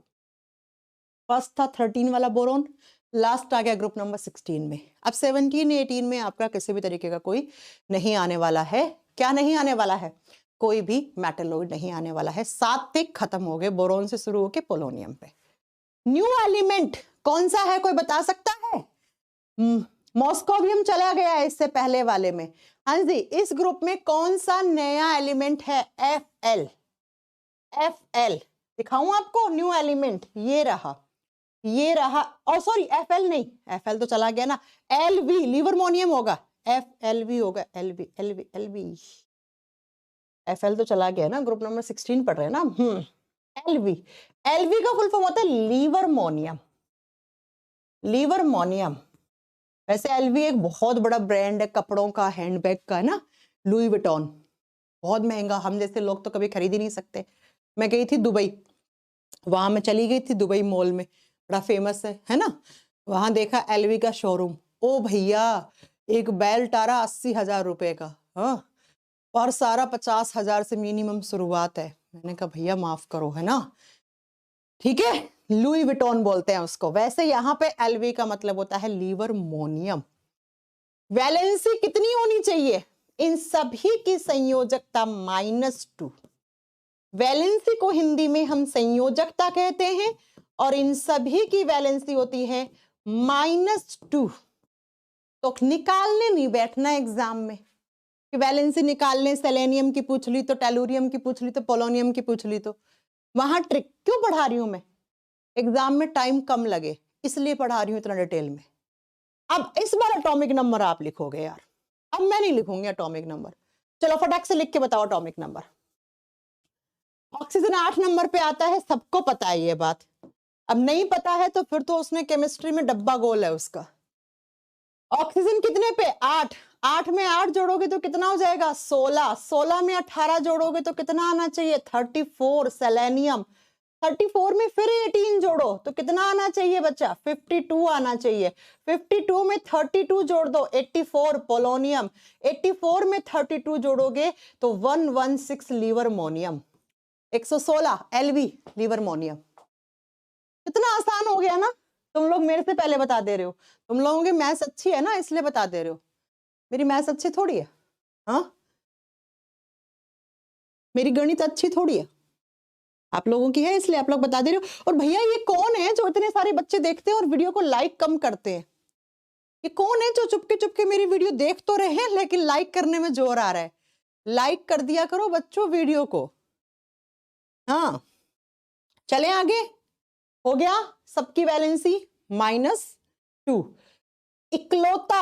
फर्स्ट था 13 वाला बोरोन, लास्ट आ गया ग्रुप नंबर 16 में। अब 17, 18 में आपका किसी भी तरीके का कोई नहीं आने वाला है। क्या नहीं आने वाला है? कोई भी मेटलोइड नहीं आने वाला है। 7 टिक खत्म हो गए बोरोन से शुरू होके पोलोनियम पे। न्यू एलिमेंट कौन सा है, कोई बता सकता है? मॉस्कोवियम चला गया है इससे पहले वाले में। हाँ जी, इस ग्रुप में कौन सा नया एलिमेंट है? Fl। Fl दिखाऊं आपको न्यू एलिमेंट, ये रहा, ये रहा। और सॉरी Fl नहीं, Fl तो चला गया ना, Lv लिवर्मोनियम होगा, FLV होगा, LV LV LV। Fl तो चला गया ना, ग्रुप नंबर 16 पढ़ रहे हैं ना। LV, LV का फुल फॉर्म होता है लिवर्मोनियम। लिवर्मोनियम, वैसे LV एक बहुत बड़ा ब्रांड है कपड़ों का, हैंडबैग का, है ना, लुई विटॉन, बहुत महंगा, हम जैसे लोग तो कभी खरीद ही नहीं सकते। मैं गई थी दुबई, वहां मैं चली गई थी दुबई मॉल में, बड़ा फेमस है ना, वहां देखा LV का शोरूम। ओ भैया, एक बेल्ट आ रहा 80,000 रुपए का, हाँ, और सारा 50,000 से मिनिमम शुरुआत है। मैंने कहा भैया माफ करो, है ना, ठीक है, लुई विटॉन बोलते हैं उसको। वैसे यहाँ पे LV का मतलब होता है लिवर्मोनियम। वैलेंसी कितनी होनी चाहिए? इन सभी की संयोजकता -2। वैलेंसी को हिंदी में हम संयोजकता कहते हैं, और इन सभी की वैलेंसी होती है -2। तो निकालने नहीं बैठना एग्जाम में कि वैलेंसी निकालने, सेलेनियम की पूछ ली तो, टेलुरियम की पूछ ली तो, पोलोनियम की पूछ ली तो। वहां ट्रिक क्यों पढ़ा रही हूं मैं? एग्जाम में टाइम कम लगे इसलिए पढ़ा रही हूं इतना डिटेल में। अब इस बार एटॉमिक नंबर आप लिखोगे यार, अब मैं नहीं लिखूंगी एटॉमिक नंबर। चलो फटाक से लिख के बताओ एटॉमिक नंबर। ऑक्सीजन 8 नंबर पे आता है, सबको पता है ये बात। अब नहीं पता है तो फिर तो उसने केमिस्ट्री में डब्बा गोल है उसका। ऑक्सीजन कितने पे? 8। 8 में 8 जोड़ोगे तो कितना हो जाएगा? 16। 16 में 18 जोड़ोगे तो कितना आना चाहिए? 34। सेलेनियम 34 में फिर 18 जोड़ो तो कितना आना चाहिए बच्चा? 52 आना चाहिए। 52 में 32 जोड़ दो, 84। पोलोनियम 84 में 32 जोड़ोगे तो 116 लिवर्मोनियम। 116 LV लिवर्मोनियम। कितना आसान हो गया ना। तुम लोग मेरे से पहले बता दे रहे हो, तुम लोगों की मैथ्स अच्छी है ना इसलिए बता दे रहे हो, मेरी मैथ्स अच्छी थोड़ी है, हाँ, मेरी गणित अच्छी थोड़ी है, आप लोगों की है इसलिए आप लोग बता दे रहे हो। और भैया ये कौन है जो इतने सारे बच्चे देखते हैं और वीडियो को लाइक कम करते हैं? ये कौन है जो चुपके चुपके मेरी वीडियो देख तो रहे हैं लेकिन लाइक करने में जोर आ रहा है? लाइक कर दिया करो बच्चों वीडियो को। हाँ, चले आगे। हो गया सबकी वैलेंसी -2। इकलौता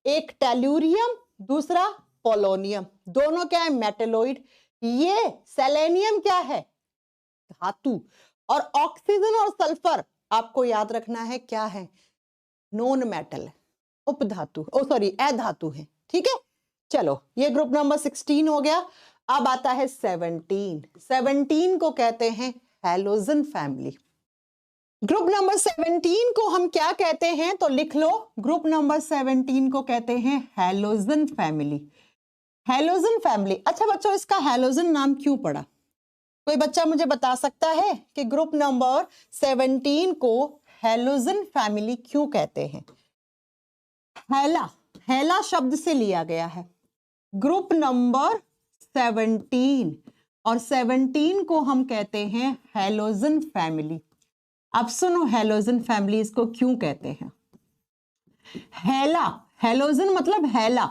एक टेलुरियम, दूसरा पोलोनियम, दोनों क्या है? मेटलोइड। ये सेलेनियम क्या है? धातु। और ऑक्सीजन और सल्फर आपको याद रखना है क्या है? नॉन मेटल, उपधातु, ओ सॉरी अधातु है, ठीक है। चलो ये ग्रुप नंबर 16 हो गया। अब आता है 17। 17 को कहते हैं हैलोजन फैमिली। ग्रुप नंबर 17 को हम क्या कहते हैं तो लिख लो, ग्रुप नंबर 17 को कहते हैं हैलोजन फैमिली। Halogen family. अच्छा बच्चों, इसका हैलोजन नाम क्यों पड़ा? कोई बच्चा मुझे बता सकता है कि ग्रुप नंबर 17 को हैलोजन फैमिली क्यों कहते हैं? हैला, हैला शब्द से लिया गया है। ग्रुप नंबर 17 और 17 को हम कहते हैं हैलोजन फैमिली। अब सुनो हैलोजन फैमिली इसको क्यों कहते हैं? हैला, हैलोजन मतलब हैला,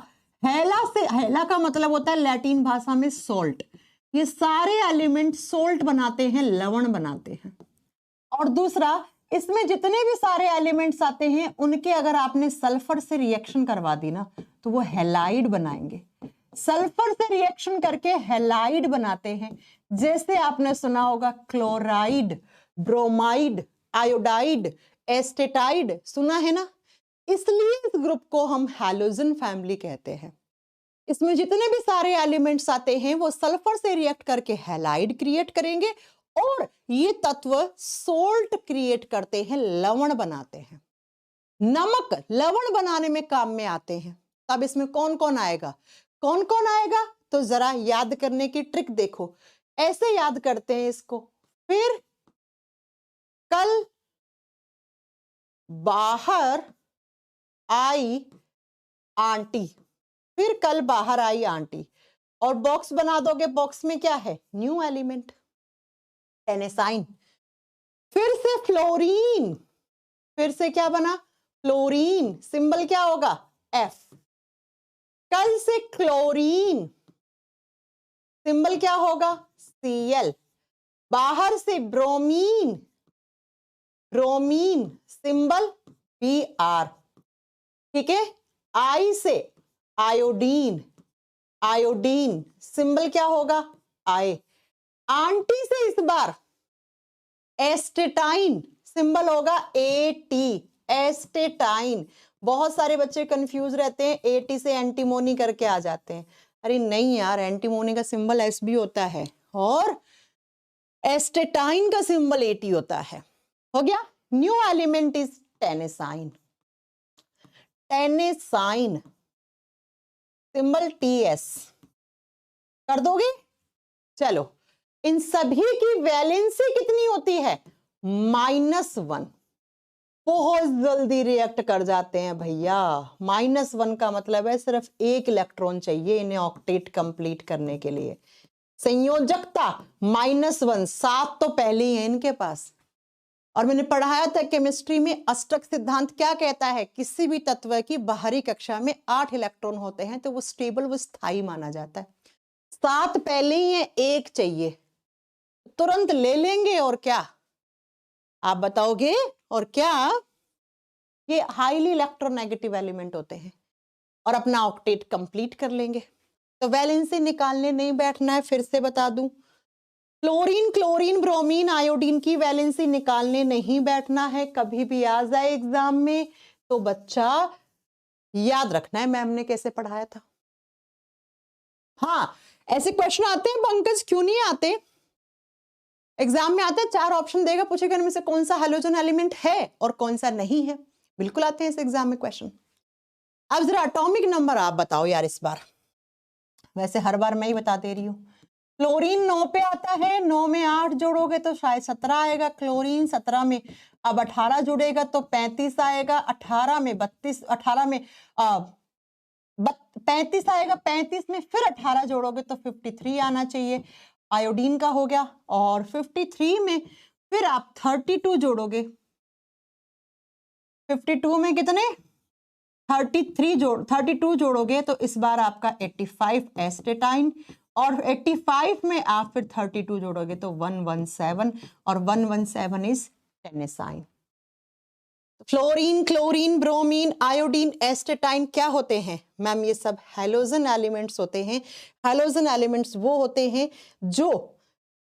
हैला से, हैला का मतलब होता है लैटिन भाषा में सॉल्ट। ये सारे एलिमेंट सॉल्ट बनाते हैं, लवण बनाते हैं। और दूसरा, इसमें जितने भी सारे एलिमेंट्स आते हैं उनके अगर आपने सल्फर से रिएक्शन करवा दी ना तो वो हैलाइड बनाएंगे। सल्फर से रिएक्शन करके हैलाइड बनाते हैं। जैसे आपने सुना होगा क्लोराइड, ब्रोमाइड, आयोडाइड, एस्टेटाइड, सुना है ना। इसलिए इस ग्रुप को हम हैलोजन फैमिली कहते हैं। इसमें जितने भी सारे एलिमेंट्स आते हैं वो सल्फर से रिएक्ट करके हैलाइड क्रिएट करेंगे और ये तत्व सोल्ट क्रिएट करते हैं, लवण बनाते हैं। नमक लवण बनाने में काम में आते हैं। तब इसमें कौन कौन आएगा? कौन कौन आएगा तो जरा याद करने की ट्रिक देखो। ऐसे याद करते हैं इसको। फिर कल बाहर आई आंटी, फिर कल बाहर आई आंटी, और बॉक्स बना दोगे, बॉक्स में क्या है, न्यू एलिमेंट टेनेसाइन। फिर से फ्लोरीन, फिर से क्या बना, फ्लोरीन, सिंबल क्या होगा, एफ। कल से क्लोरीन, सिंबल क्या होगा, Cl। बाहर से ब्रोमीन, ब्रोमीन, सिंबल Br। ठीक है, आई से आयोडीन, आयोडीन, सिंबल क्या होगा, I। आंटी से इस बार एस्टेटाइन, सिंबल होगा AT, एस्टेटाइन। बहुत सारे बच्चे कंफ्यूज रहते हैं, AT से एंटीमोनी करके आ जाते हैं। अरे नहीं यार, एंटीमोनी का सिंबल S भी होता है और एस्टेटाइन का सिंबल AT होता है। हो गया, new element is टेनेसाइन, टेनेसाइन, symbol TS। कर दोगे, चलो, इन सभी की वैलेंसी कितनी होती है, -1। बहुत जल्दी रिएक्ट कर जाते हैं भैया, -1 का मतलब है सिर्फ एक इलेक्ट्रॉन चाहिए इन्हें ऑक्टेट कंप्लीट करने के लिए। संयोजकता -1, 7 तो पहले ही है इनके पास। और मैंने पढ़ाया था केमिस्ट्री में, अष्टक सिद्धांत क्या कहता है, किसी भी तत्व की बाहरी कक्षा में 8 इलेक्ट्रॉन होते हैं तो वो स्टेबल, वो स्थायी माना जाता है। 7 पहले ही है, एक चाहिए, तुरंत ले लेंगे। और क्या आप बताओगे, और क्या, ये हाईली इलेक्ट्रोनेगेटिव एलिमेंट होते हैं और अपना ऑक्टेट कंप्लीट कर लेंगे। तो वैलेंसी निकालने नहीं बैठना है, फिर से बता दूं, फ्लोरीन, क्लोरीन, ब्रोमीन, आयोडीन की वैलेंसी निकालने नहीं बैठना है। कभी भी आ जाए एग्जाम में तो बच्चा याद रखना है मैम ने कैसे पढ़ाया था। हाँ, ऐसे क्वेश्चन आते हैं पंकज, क्यों नहीं आते, एग्जाम में आता है, 4 ऑप्शन देगा, पूछेगा इनमें से कौन सा हैलोजन एलिमेंट है और कौन सा नहीं है। बिल्कुल आते हैं इस एग्जाम में क्वेश्चन। अब जरा एटॉमिक नंबर आप बताओ यार इस बार, वैसे हर बार मैं ही बता दे रही हूँ। क्लोरीन 9 पे आता है, 9 में 8 जोड़ोगे तो शायद 17 आएगा। क्लोरीन 17 में अब 18 जुड़ेगा तो 35 आएगा। 18 में 32, 18 में 35 आएगा। 35 में फिर 18 जोड़ोगे तो 53 आना चाहिए, आयोडीन का हो गया। और 53 में फिर आप 32 जोड़ोगे, 52 में कितने, 32 जोड़ोगे तो इस बार आपका 85 एस्टेटाइन। और 85 में आप फिर 32 जोड़ोगे तो 117, और 117 is टेनेसाइन। Fluorine, chlorine, bromine, iodine, astatine क्या होते हैं मैम, ये सब हैलोजन एलिमेंट्स होते हैं। हैलोजन एलिमेंट्स वो होते हैं जो,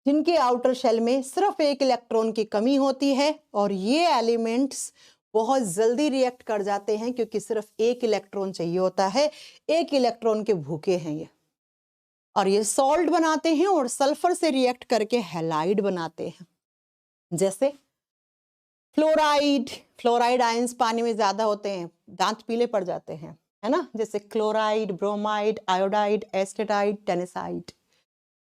जिनके आउटर शेल में सिर्फ एक इलेक्ट्रॉन की कमी होती है, और ये एलिमेंट्स बहुत जल्दी रिएक्ट कर जाते हैं क्योंकि सिर्फ एक इलेक्ट्रॉन चाहिए होता है। एक इलेक्ट्रॉन के भूखे हैं ये, और ये सॉल्ट बनाते हैं और सल्फर से रिएक्ट करके हैलाइड बनाते हैं। जैसे फ्लोराइड, फ्लोराइड आयंस पानी में ज्यादा होते हैं, दांत पीले पड़ जाते हैं, है ना, जैसे क्लोराइड, ब्रोमाइड, आयोडाइड, एस्टेटाइड, टेनेसाइड।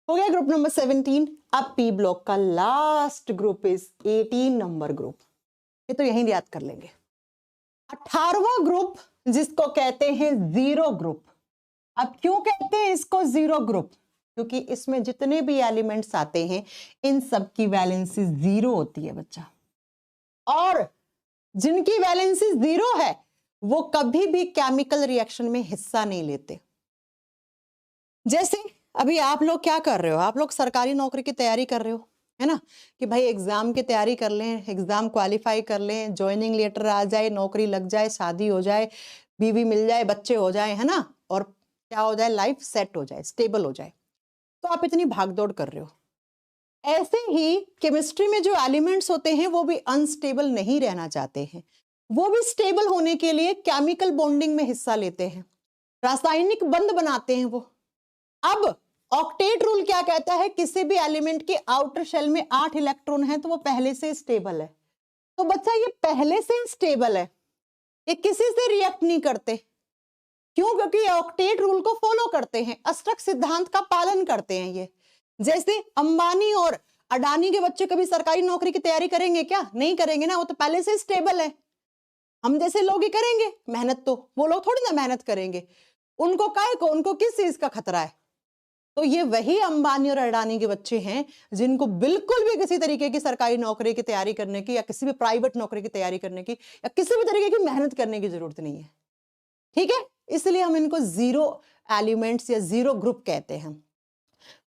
हो गया ग्रुप नंबर 17। अब पी ब्लॉक का last group is 18 number group, ये तो यहीं याद कर लेंगे। 18वां ग्रुप जिसको कहते हैं जीरो ग्रुप। अब क्यों कहते हैं इसको जीरो ग्रुप, क्योंकि इसमें जितने भी एलिमेंट्स आते हैं इन सब की वैलेंसी 0 होती है बच्चा, और जिनकी वैलेंसी 0 है वो कभी भी केमिकल रिएक्शन में हिस्सा नहीं लेते। जैसे अभी आप लोग क्या कर रहे हो, आप लोग सरकारी नौकरी की तैयारी कर रहे हो, है ना, कि भाई एग्जाम की तैयारी कर लें, एग्जाम क्वालिफाई कर लें, ज्वाइनिंग लेटर आ जाए, नौकरी लग जाए, शादी हो जाए, बीवी मिल जाए, बच्चे हो जाए, है ना, और क्या हो जाए, लाइफ सेट हो जाए, स्टेबल हो जाए, तो आप इतनी भागदौड़ कर रहे हो। ऐसे ही केमिस्ट्री में जो एलिमेंट्स होते हैं वो भी अनस्टेबल नहीं रहना चाहते हैं, वो भी स्टेबल होने के लिए केमिकल बॉन्डिंग में हिस्सा लेते हैं, रासायनिक बंध बनाते हैं वो। अब ऑक्टेट रूल क्या कहता है, किसी भी एलिमेंट के आउटर शेल में 8 इलेक्ट्रॉन है तो वो पहले से स्टेबल है। तो बच्चा ये पहले से स्टेबल है, ये किसी से रिएक्ट नहीं करते। क्यों, क्योंकि ऑक्टेट रूल को फॉलो करते हैं, अष्टक सिद्धांत का पालन करते हैं ये। जैसे अंबानी और अडानी के बच्चे कभी सरकारी नौकरी की तैयारी करेंगे क्या, नहीं करेंगे ना, वो तो पहले से स्टेबल है। हम जैसे लोग ही करेंगे मेहनत, तो वो लोग थोड़ी ना मेहनत करेंगे, उनको काहे को, उनको किस चीज का खतरा है, तो ये वही अंबानी और अडानी के बच्चे हैं जिनको बिल्कुल भी किसी तरीके की सरकारी नौकरी की तैयारी करने की या किसी भी प्राइवेट नौकरी की तैयारी करने की या किसी भी तरीके की मेहनत करने की जरूरत नहीं है। ठीक है, इसलिए हम इनको जीरो एलिमेंट्स या जीरो ग्रुप कहते हैं।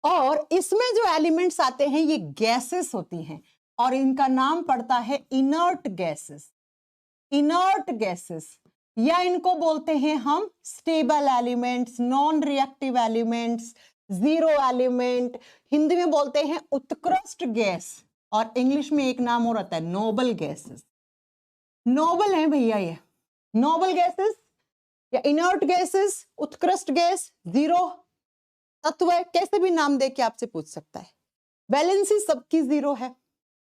और इसमें जो एलिमेंट्स आते हैं ये गैसेस होती हैं और इनका नाम पड़ता है इनर्ट गैसेस। इनर्ट गैसेस या इनको बोलते हैं हम stable elements, non reactive elements, zero element, Hindi में बोलते हैं उत्कृष्ट गैस, और इंग्लिश में एक नाम और आता है नोबल गैसेस। नोबल है भैया ये नोबल गैसेस या इनर्ट गैसेस, उत्कृष्ट गैस, जीरो तत्व है, कैसे भी नाम दे के आपसे पूछ सकता है। वैलेंसी सबकी जीरो है।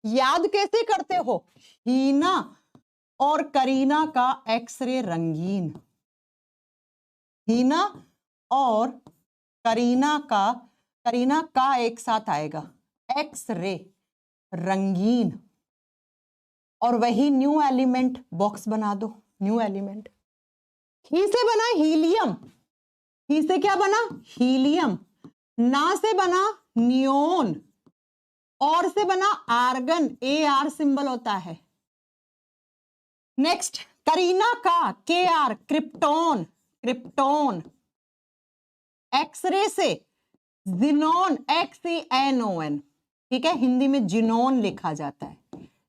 याद कैसे करते हो? हीना और करीना का एक्सरे रंगीन, हीना और करीना का एक साथ आएगा एक्सरे रंगीन, और वही न्यू एलिमेंट बॉक्स बना दो, न्यू एलिमेंट। ही से बना हीलियम, ही से क्या बना? हीलियम। ना से बना नियोन, और से बना आर्गन, AR सिंबल होता है। नेक्स्ट करीना का KR क्रिप्टोन, क्रिप्टोन। एक्सरे से जिनोन, XENON, ठीक है, हिंदी में जिनोन लिखा जाता है,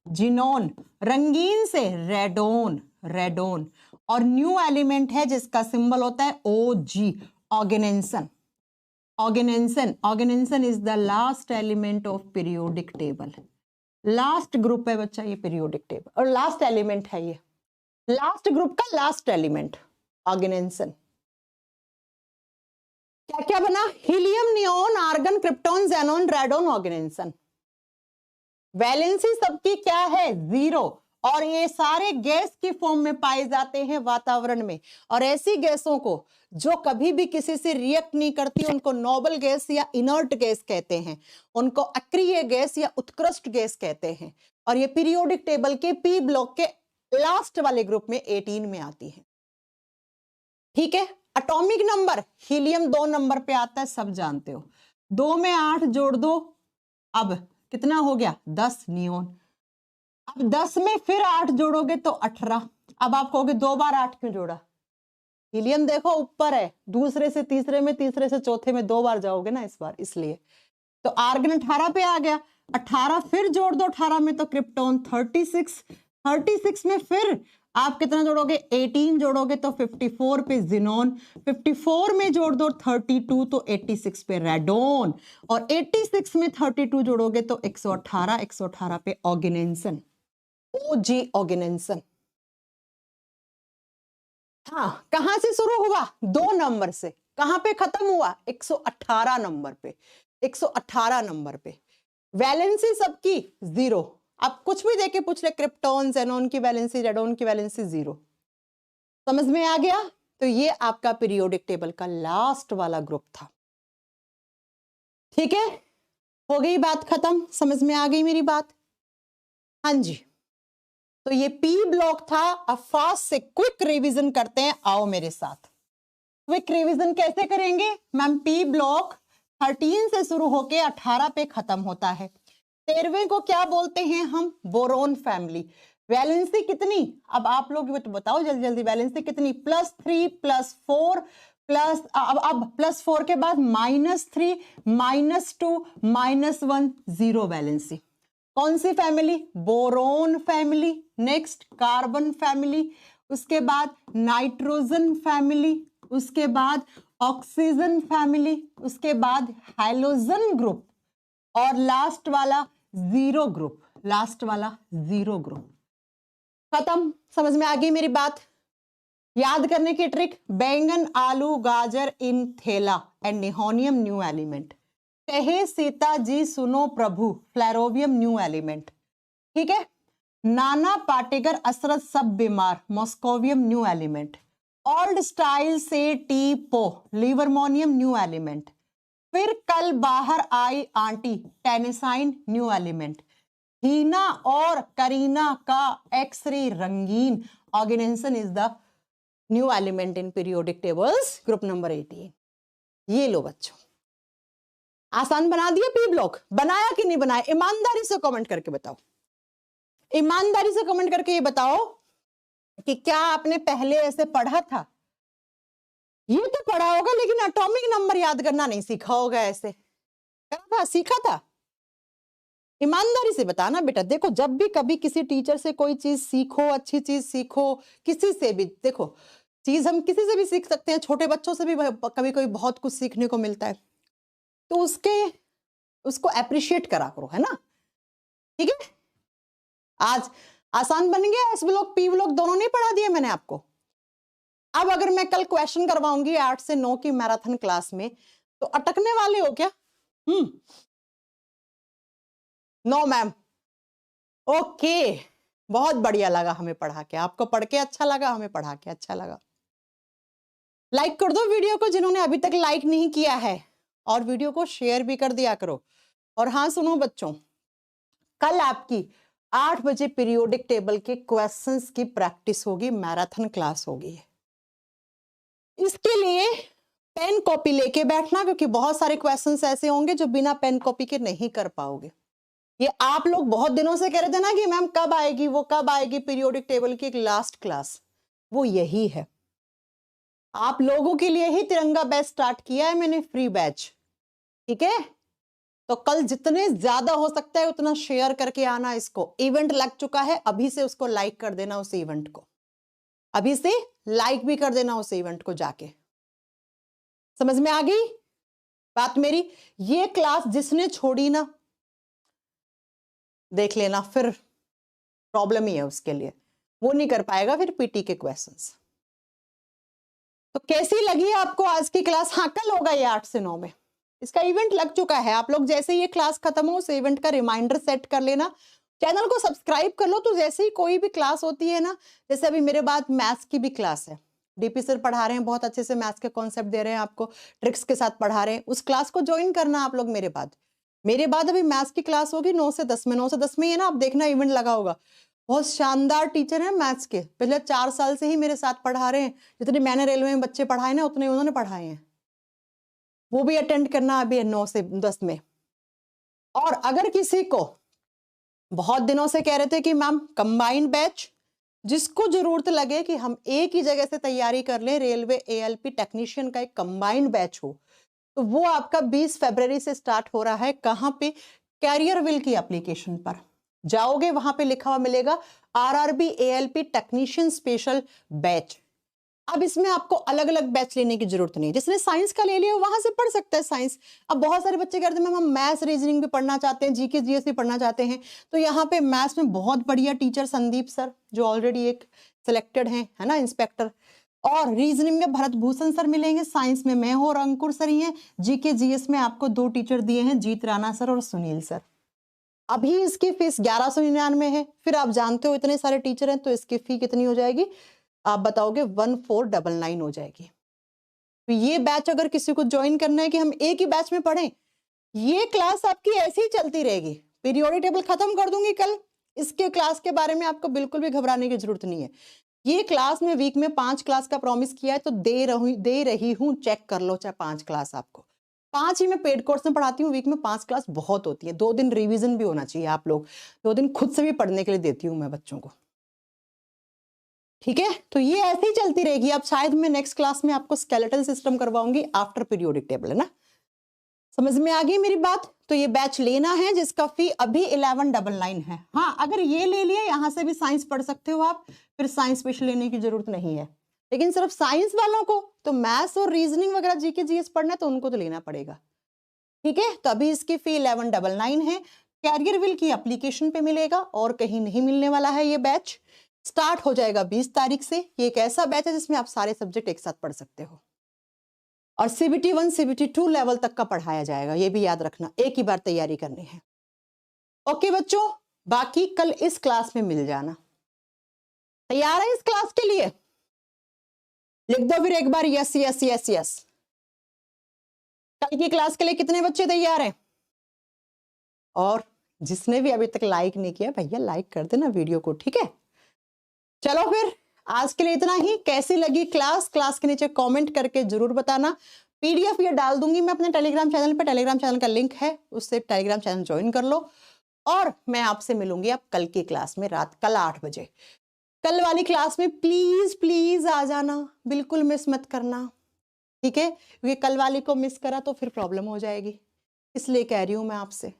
जिनोन। रंगीन से रेडोन, रेडोन। और न्यू एलिमेंट है जिसका सिंबल होता है OG, oganesson, oganesson. Oganesson is the last element of periodic table. Last group है बच्चा ये पीरियोडिक टेबल, और लास्ट एलिमेंट है ये, लास्ट ग्रुप का लास्ट एलिमेंट ऑर्गेनेंसन। क्या क्या बना? Helium, neon, argon, krypton, xenon, radon, oganesson. Valency सबकी क्या है? जीरो, और ये सारे गैस की फॉर्म में पाए जाते हैं वातावरण में। और ऐसी गैसों को जो कभी भी किसी से रिएक्ट नहीं करती उनको नोबल गैस या इनर्ट गैस कहते हैं, उनको अक्रिय गैस या उत्कृष्ट गैस कहते हैं। और ये पीरियोडिक टेबल के पी ब्लॉक के लास्ट वाले ग्रुप में 18 में आती है। ठीक है, एटॉमिक नंबर हीलियम 2 नंबर पे आता है, सब जानते हो। 2 में 8 जोड़ दो, अब कितना हो गया? 10 नियोन। अब 10 में फिर 8 जोड़ोगे तो 18। अब आप कहोगे 2 बार 8 क्यों जोड़ा? हीलियम देखो ऊपर है, दूसरे से तीसरे में, तीसरे से चौथे में 2 बार जाओगे ना इस बार, इसलिए। तो आर्गन 18 पे आ गया, 18 फिर जोड़ दो 18 में तो क्रिप्टोन 36, 36 में फिर आप कितना जोड़ोगे? 18 जोड़ोगे तो 54 पे जिनोन, 54 में जोड़ दो 32 तो 86 पे रेडोन, और 86 में 32 जोड़ोगे तो 118, 118 पे ऑर्गेनेंसन, OG ऑर्गेनेंसन। हाँ, कहां से शुरू हुआ? 2 नंबर से। कहां पे खत्म हुआ? 118 नंबर पे, 118 नंबर पे। वैलेंसी सबकी जीरो। आप कुछ भी देके पूछ ले, क्रिप्टोन, ज़ेनोन की वैलेंसी, रेडोन की वैलेंसी जीरो। समझ में आ गया? तो ये आपका पीरियोडिक टेबल का लास्ट वाला ग्रुप था। ठीक है, हो गई बात खत्म? समझ में आ गई मेरी बात? हाँ जी। तो ये पी ब्लॉक था। अब फास्ट से क्विक रिवीजन करते हैं, आओ मेरे साथ। क्विक रिवीजन कैसे करेंगे मैम? पी ब्लॉक 13 से शुरू होके 18 पे खत्म होता है। 13वें को क्या बोलते हैं हम? Boron family. वैलेंसी कितनी? अब आप लोग तो बताओ जल्दी जल्दी, वैलेंसी कितनी? +3 +4 प्लस, अब +4 के बाद -3 -2 -1, 0 वैलेंसी। कौन सी family? Boron family. Next carbon family, उसके बाद नाइट्रोजन फैमिली, उसके बाद ऑक्सीजन फैमिली, उसके बाद हाइड्रोजन ग्रुप, और लास्ट वाला जीरो ग्रुप, लास्ट वाला जीरो ग्रुप। खत्म? समझ में आ गई मेरी बात? याद करने की ट्रिक, बैंगन, आलू, गाजर इन थैला एंड निहोनियम न्यू एलिमेंट। कहे सीता जी सुनो प्रभु, फ्लेरोवियम न्यू एलिमेंट। ठीक है। नाना पाटेकर असरत सब बीमार, moscovium new element. Old style से टी पो, लिवर्मोनियम न्यू एलिमेंट। फिर कल बाहर आई aunty, tennessine new element. Heena और करीना का एक्सरे रंगीन, oganesson is the new element in periodic tables, group number 18। ये लो बच्चों, आसान बना दिया पी ब्लॉक, बनाया कि नहीं बनाया? ईमानदारी से कमेंट करके बताओ, ईमानदारी से कमेंट करके ये बताओ कि क्या आपने पहले ऐसे पढ़ा था? ये तो पढ़ा होगा लेकिन एटॉमिक नंबर याद करना नहीं सीखा होगा। ऐसे करा था, सीखा था? ईमानदारी से बताना बेटा। देखो, जब भी कभी किसी टीचर से कोई चीज सीखो, अच्छी चीज सीखो, किसी से भी, देखो चीज हम किसी से भी सीख सकते हैं, छोटे बच्चों से भी कभी कभी बहुत कुछ सीखने को मिलता है, तो उसको अप्रिशिएट करा करो, है ना? ठीक है, आज आसान बन गया। एस ब्लॉक पी ब्लॉक दोनों नहीं पढ़ा दिए मैंने आपको। अब अगर मैं कल क्वेश्चन करवाऊंगी 8 से 9 की मैराथन क्लास में, तो अटकने वाले हो क्या? No ma'am. ओके, बहुत बढ़िया लगा हमें पढ़ा के, आपको पढ़ के अच्छा लगा, हमें पढ़ा के अच्छा लगा। लाइक कर दो वीडियो को जिन्होंने अभी तक लाइक नहीं किया है, और वीडियो को शेयर भी कर दिया करो। और हाँ सुनो बच्चों, कल आपकी 8 बजे पीरियोडिक टेबल के क्वेश्चंस की प्रैक्टिस होगी, मैराथन क्लास होगी। इसके लिए पेन कॉपी लेके बैठना, क्योंकि बहुत सारे क्वेश्चंस ऐसे होंगे जो बिना पेन कॉपी के नहीं कर पाओगे। ये आप लोग बहुत दिनों से कह रहे थे ना कि मैम कब आएगी, वो कब आएगी पीरियोडिक टेबल की एक लास्ट क्लास, वो यही है। आप लोगों के लिए ही तिरंगा बैच स्टार्ट किया है मैंने, फ्री बैच। ठीक है, तो कल जितने ज्यादा हो सकता है उतना शेयर करके आना। इसको इवेंट लग चुका है, अभी से उसको लाइक कर देना, उस इवेंट को अभी से लाइक भी कर देना, उस इवेंट को जाके। समझ में आ गई बात मेरी? ये क्लास जिसने छोड़ी ना, देख लेना फिर प्रॉब्लम ही है उसके लिए, वो नहीं कर पाएगा फिर पीटी के क्वेश्चंस। तो कैसी लगी आपको आज की क्लास? हाँ, कल होगा ये 8 से 9 में, इसका इवेंट लग चुका है। आप लोग जैसे ये क्लास खत्म हो, उस इवेंट का रिमाइंडर सेट कर लेना, चैनल को सब्सक्राइब कर लो, तो जैसे ही कोई भी क्लास होती है ना, जैसे अभी मेरे बाद मैथ्स की भी क्लास है, डीपी सर पढ़ा रहे हैं, बहुत अच्छे से मैथ्स के कॉन्सेप्ट दे रहे हैं आपको, ट्रिक्स के साथ पढ़ा रहे हैं, उस क्लास को ज्वाइन करना आप लोग। मेरे बाद अभी मैथ्स की क्लास होगी 9 से 10 में, 9 से 10 में ही है ना, आप देखना इवेंट लगा होगा। बहुत शानदार टीचर है मैथ्स के, पिछले 4 साल से ही मेरे साथ पढ़ा रहे हैं, जितने मैंने रेलवे में बच्चे पढ़ाए ना उतने उन्होंने पढ़ाए हैं, वो भी अटेंड करना अभी 9 से 10 में। और अगर किसी को बहुत दिनों से कह रहे थे कि मैम कंबाइंड बैच, जिसको जरूरत लगे कि हम एक ही जगह से तैयारी कर लें, रेलवे एएलपी टेक्नीशियन का एक कंबाइंड बैच हो, तो वो आपका 20 फरवरी से स्टार्ट हो रहा है। कहां पे? कैरियर विल की एप्लीकेशन पर जाओगे, वहां पे लिखा हुआ मिलेगा RRB ALP technician special batch. अब इसमें आपको अलग अलग बैच लेने की जरूरत नहीं, जिसने साइंस का ले लिया वहां से पढ़ सकता है साइंस। अब बहुत सारे बच्चे कहते हैं मैम हम मैथ्स रीजनिंग भी पढ़ना चाहते हैं, जीके जीएस भी पढ़ना चाहते हैं, तो यहाँ पे मैथ्स में बहुत बढ़िया टीचर संदीप सर, जो ऑलरेडी एक सिलेक्टेड है ना, इंस्पेक्टर, और रीजनिंग में भरत भूषण सर मिलेंगे, साइंस में मैं हूं और अंकुर सर ही हैं, जीके जीएस में आपको 2 टीचर दिए हैं, जीत राणा सर और सुनील सर। अभी इसकी फीस 1199 है, फिर आप जानते हो इतने सारे टीचर हैं तो इसकी फी कितनी हो जाएगी? आप बताओगे 1499 हो जाएगी। तो ये बैच अगर किसी को ज्वाइन करना है कि हम एक ही बैच में पढ़ें, ये क्लास आपकी ऐसी ही चलती रहेगी। पीरियोडिक टेबल खत्म कर दूंगी कल, इसके क्लास के बारे में आपको बिल्कुल भी घबराने की जरूरत नहीं है। ये क्लास में वीक में 5 क्लास का प्रॉमिस किया है, तो दे रही हूं, चेक कर लो, चाहे 5 क्लास आपको, 5 ही मैं पेड कोर्स में पढ़ाती हूँ, वीक में 5 क्लास बहुत होती है। 2 दिन रिवीजन भी होना चाहिए, आप लोग 2 दिन खुद से भी पढ़ने के लिए देती हूँ मैं बच्चों को। ठीक है, तो ये ऐसे ही चलती रहेगी। अब शायद मैं नेक्स्ट क्लास में आपको स्केलेटल सिस्टम करवाऊंगी आफ्टर पीरियोडिक टेबल, है ना? समझ में आ गई मेरी बात? तो ये बैच लेना है जिसका फी अभी 1199 है। हाँ, अगर ये ले लिया, यहां से भी साइंस पढ़ सकते हो आप, फिर साइंस स्पेशल लेने की जरूरत नहीं है। लेकिन सिर्फ साइंस वालों को तो मैथ्स और रीजनिंग वगैरह जीके जीएस पढ़ना है, तो उनको तो लेना पड़ेगा। ठीक है, तो अभी इसकी फी 1199 है, कैरियर विल की एप्लीकेशन पे मिलेगा और कहीं नहीं मिलने वाला है। ये बैच स्टार्ट हो जाएगा 20 तारीख से। ये एक ऐसा बैच है जिसमें आप सारे सब्जेक्ट एक साथ पढ़ सकते हो, और CBT 1 CBT 2 लेवल तक का पढ़ाया जाएगा, ये भी याद रखना, एक ही बार तैयारी करनी है। ओके बच्चों, बाकी कल इस क्लास में मिल जाना। तैयार है इस क्लास के लिए? लिख दो फिर एक बार यस यस यस यस। कल की क्लास के लिए कितने बच्चे तैयार हैं? और जिसने भी अभी तक लाइक नहीं किया, भैया लाइक कर देना वीडियो को, ठीक है? चलो फिर आज के लिए इतना ही। कैसी लगी क्लास? क्लास के नीचे कमेंट करके जरूर बताना। PDF ये डाल दूंगी मैं अपने टेलीग्राम चैनल पे, टेलीग्राम चैनल का लिंक है, उससे टेलीग्राम चैनल ज्वाइन कर लो। और मैं आपसे मिलूंगी अब कल की क्लास में, कल 8 बजे। कल वाली क्लास में प्लीज प्लीज आ जाना, बिल्कुल मिस मत करना, ठीक है? क्योंकि कल वाली को मिस करा तो फिर प्रॉब्लम हो जाएगी, इसलिए कह रही हूं मैं आपसे।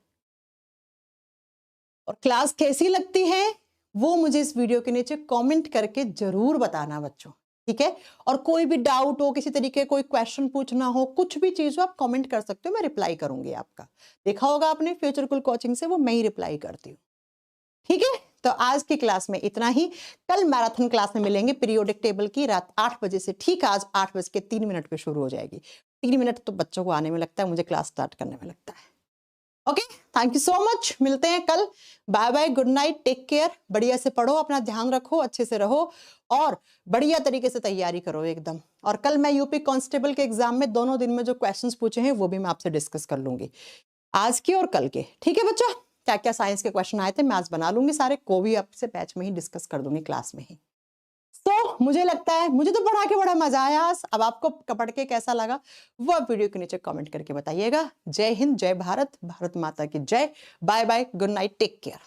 और क्लास कैसी लगती है वो मुझे इस वीडियो के नीचे कमेंट करके जरूर बताना बच्चों, ठीक है? और कोई भी डाउट हो, किसी तरीके कोई क्वेश्चन पूछना हो, कुछ भी चीज हो, आप कमेंट कर सकते हो, मैं रिप्लाई करूंगी आपका। देखा होगा आपने फ्यूचर कूल कोचिंग से वो मैं ही रिप्लाई करती हूँ, ठीक है? तो आज की क्लास में इतना ही। कल मैराथन क्लास में मिलेंगे पीरियोडिक टेबल की, रात 8 बजे से, ठीक है? आज 8:03 पे शुरू हो जाएगी। 3 मिनट तो बच्चों को आने में लगता है, मुझे क्लास स्टार्ट करने में लगता है। Okay, thank you so much, मिलते हैं कल। Bye bye, good night, take care. बढ़िया से पढ़ो, अपना ध्यान रखो, अच्छे से रहो और बढ़िया तरीके से तैयारी करो एकदम। और कल मैं यूपी कांस्टेबल के एग्जाम में दोनों दिन में जो क्वेश्चंस पूछे हैं वो भी मैं आपसे डिस्कस कर लूंगी, आज के और कल के, ठीक है बच्चा? क्या क्या साइंस के क्वेश्चन आए थे मैं आज बना लूंगी सारे, को भी आपसे बैच में ही डिस्कस कर दूंगी, क्लास में ही। तो मुझे लगता है, मुझे तो पढ़ा के बड़ा मजा आया। अब आपको पढ़ के कैसा लगा वो आप वीडियो के नीचे कमेंट करके बताइएगा। जय हिंद, जय भारत, भारत माता की जय। Bye bye, good night, take care.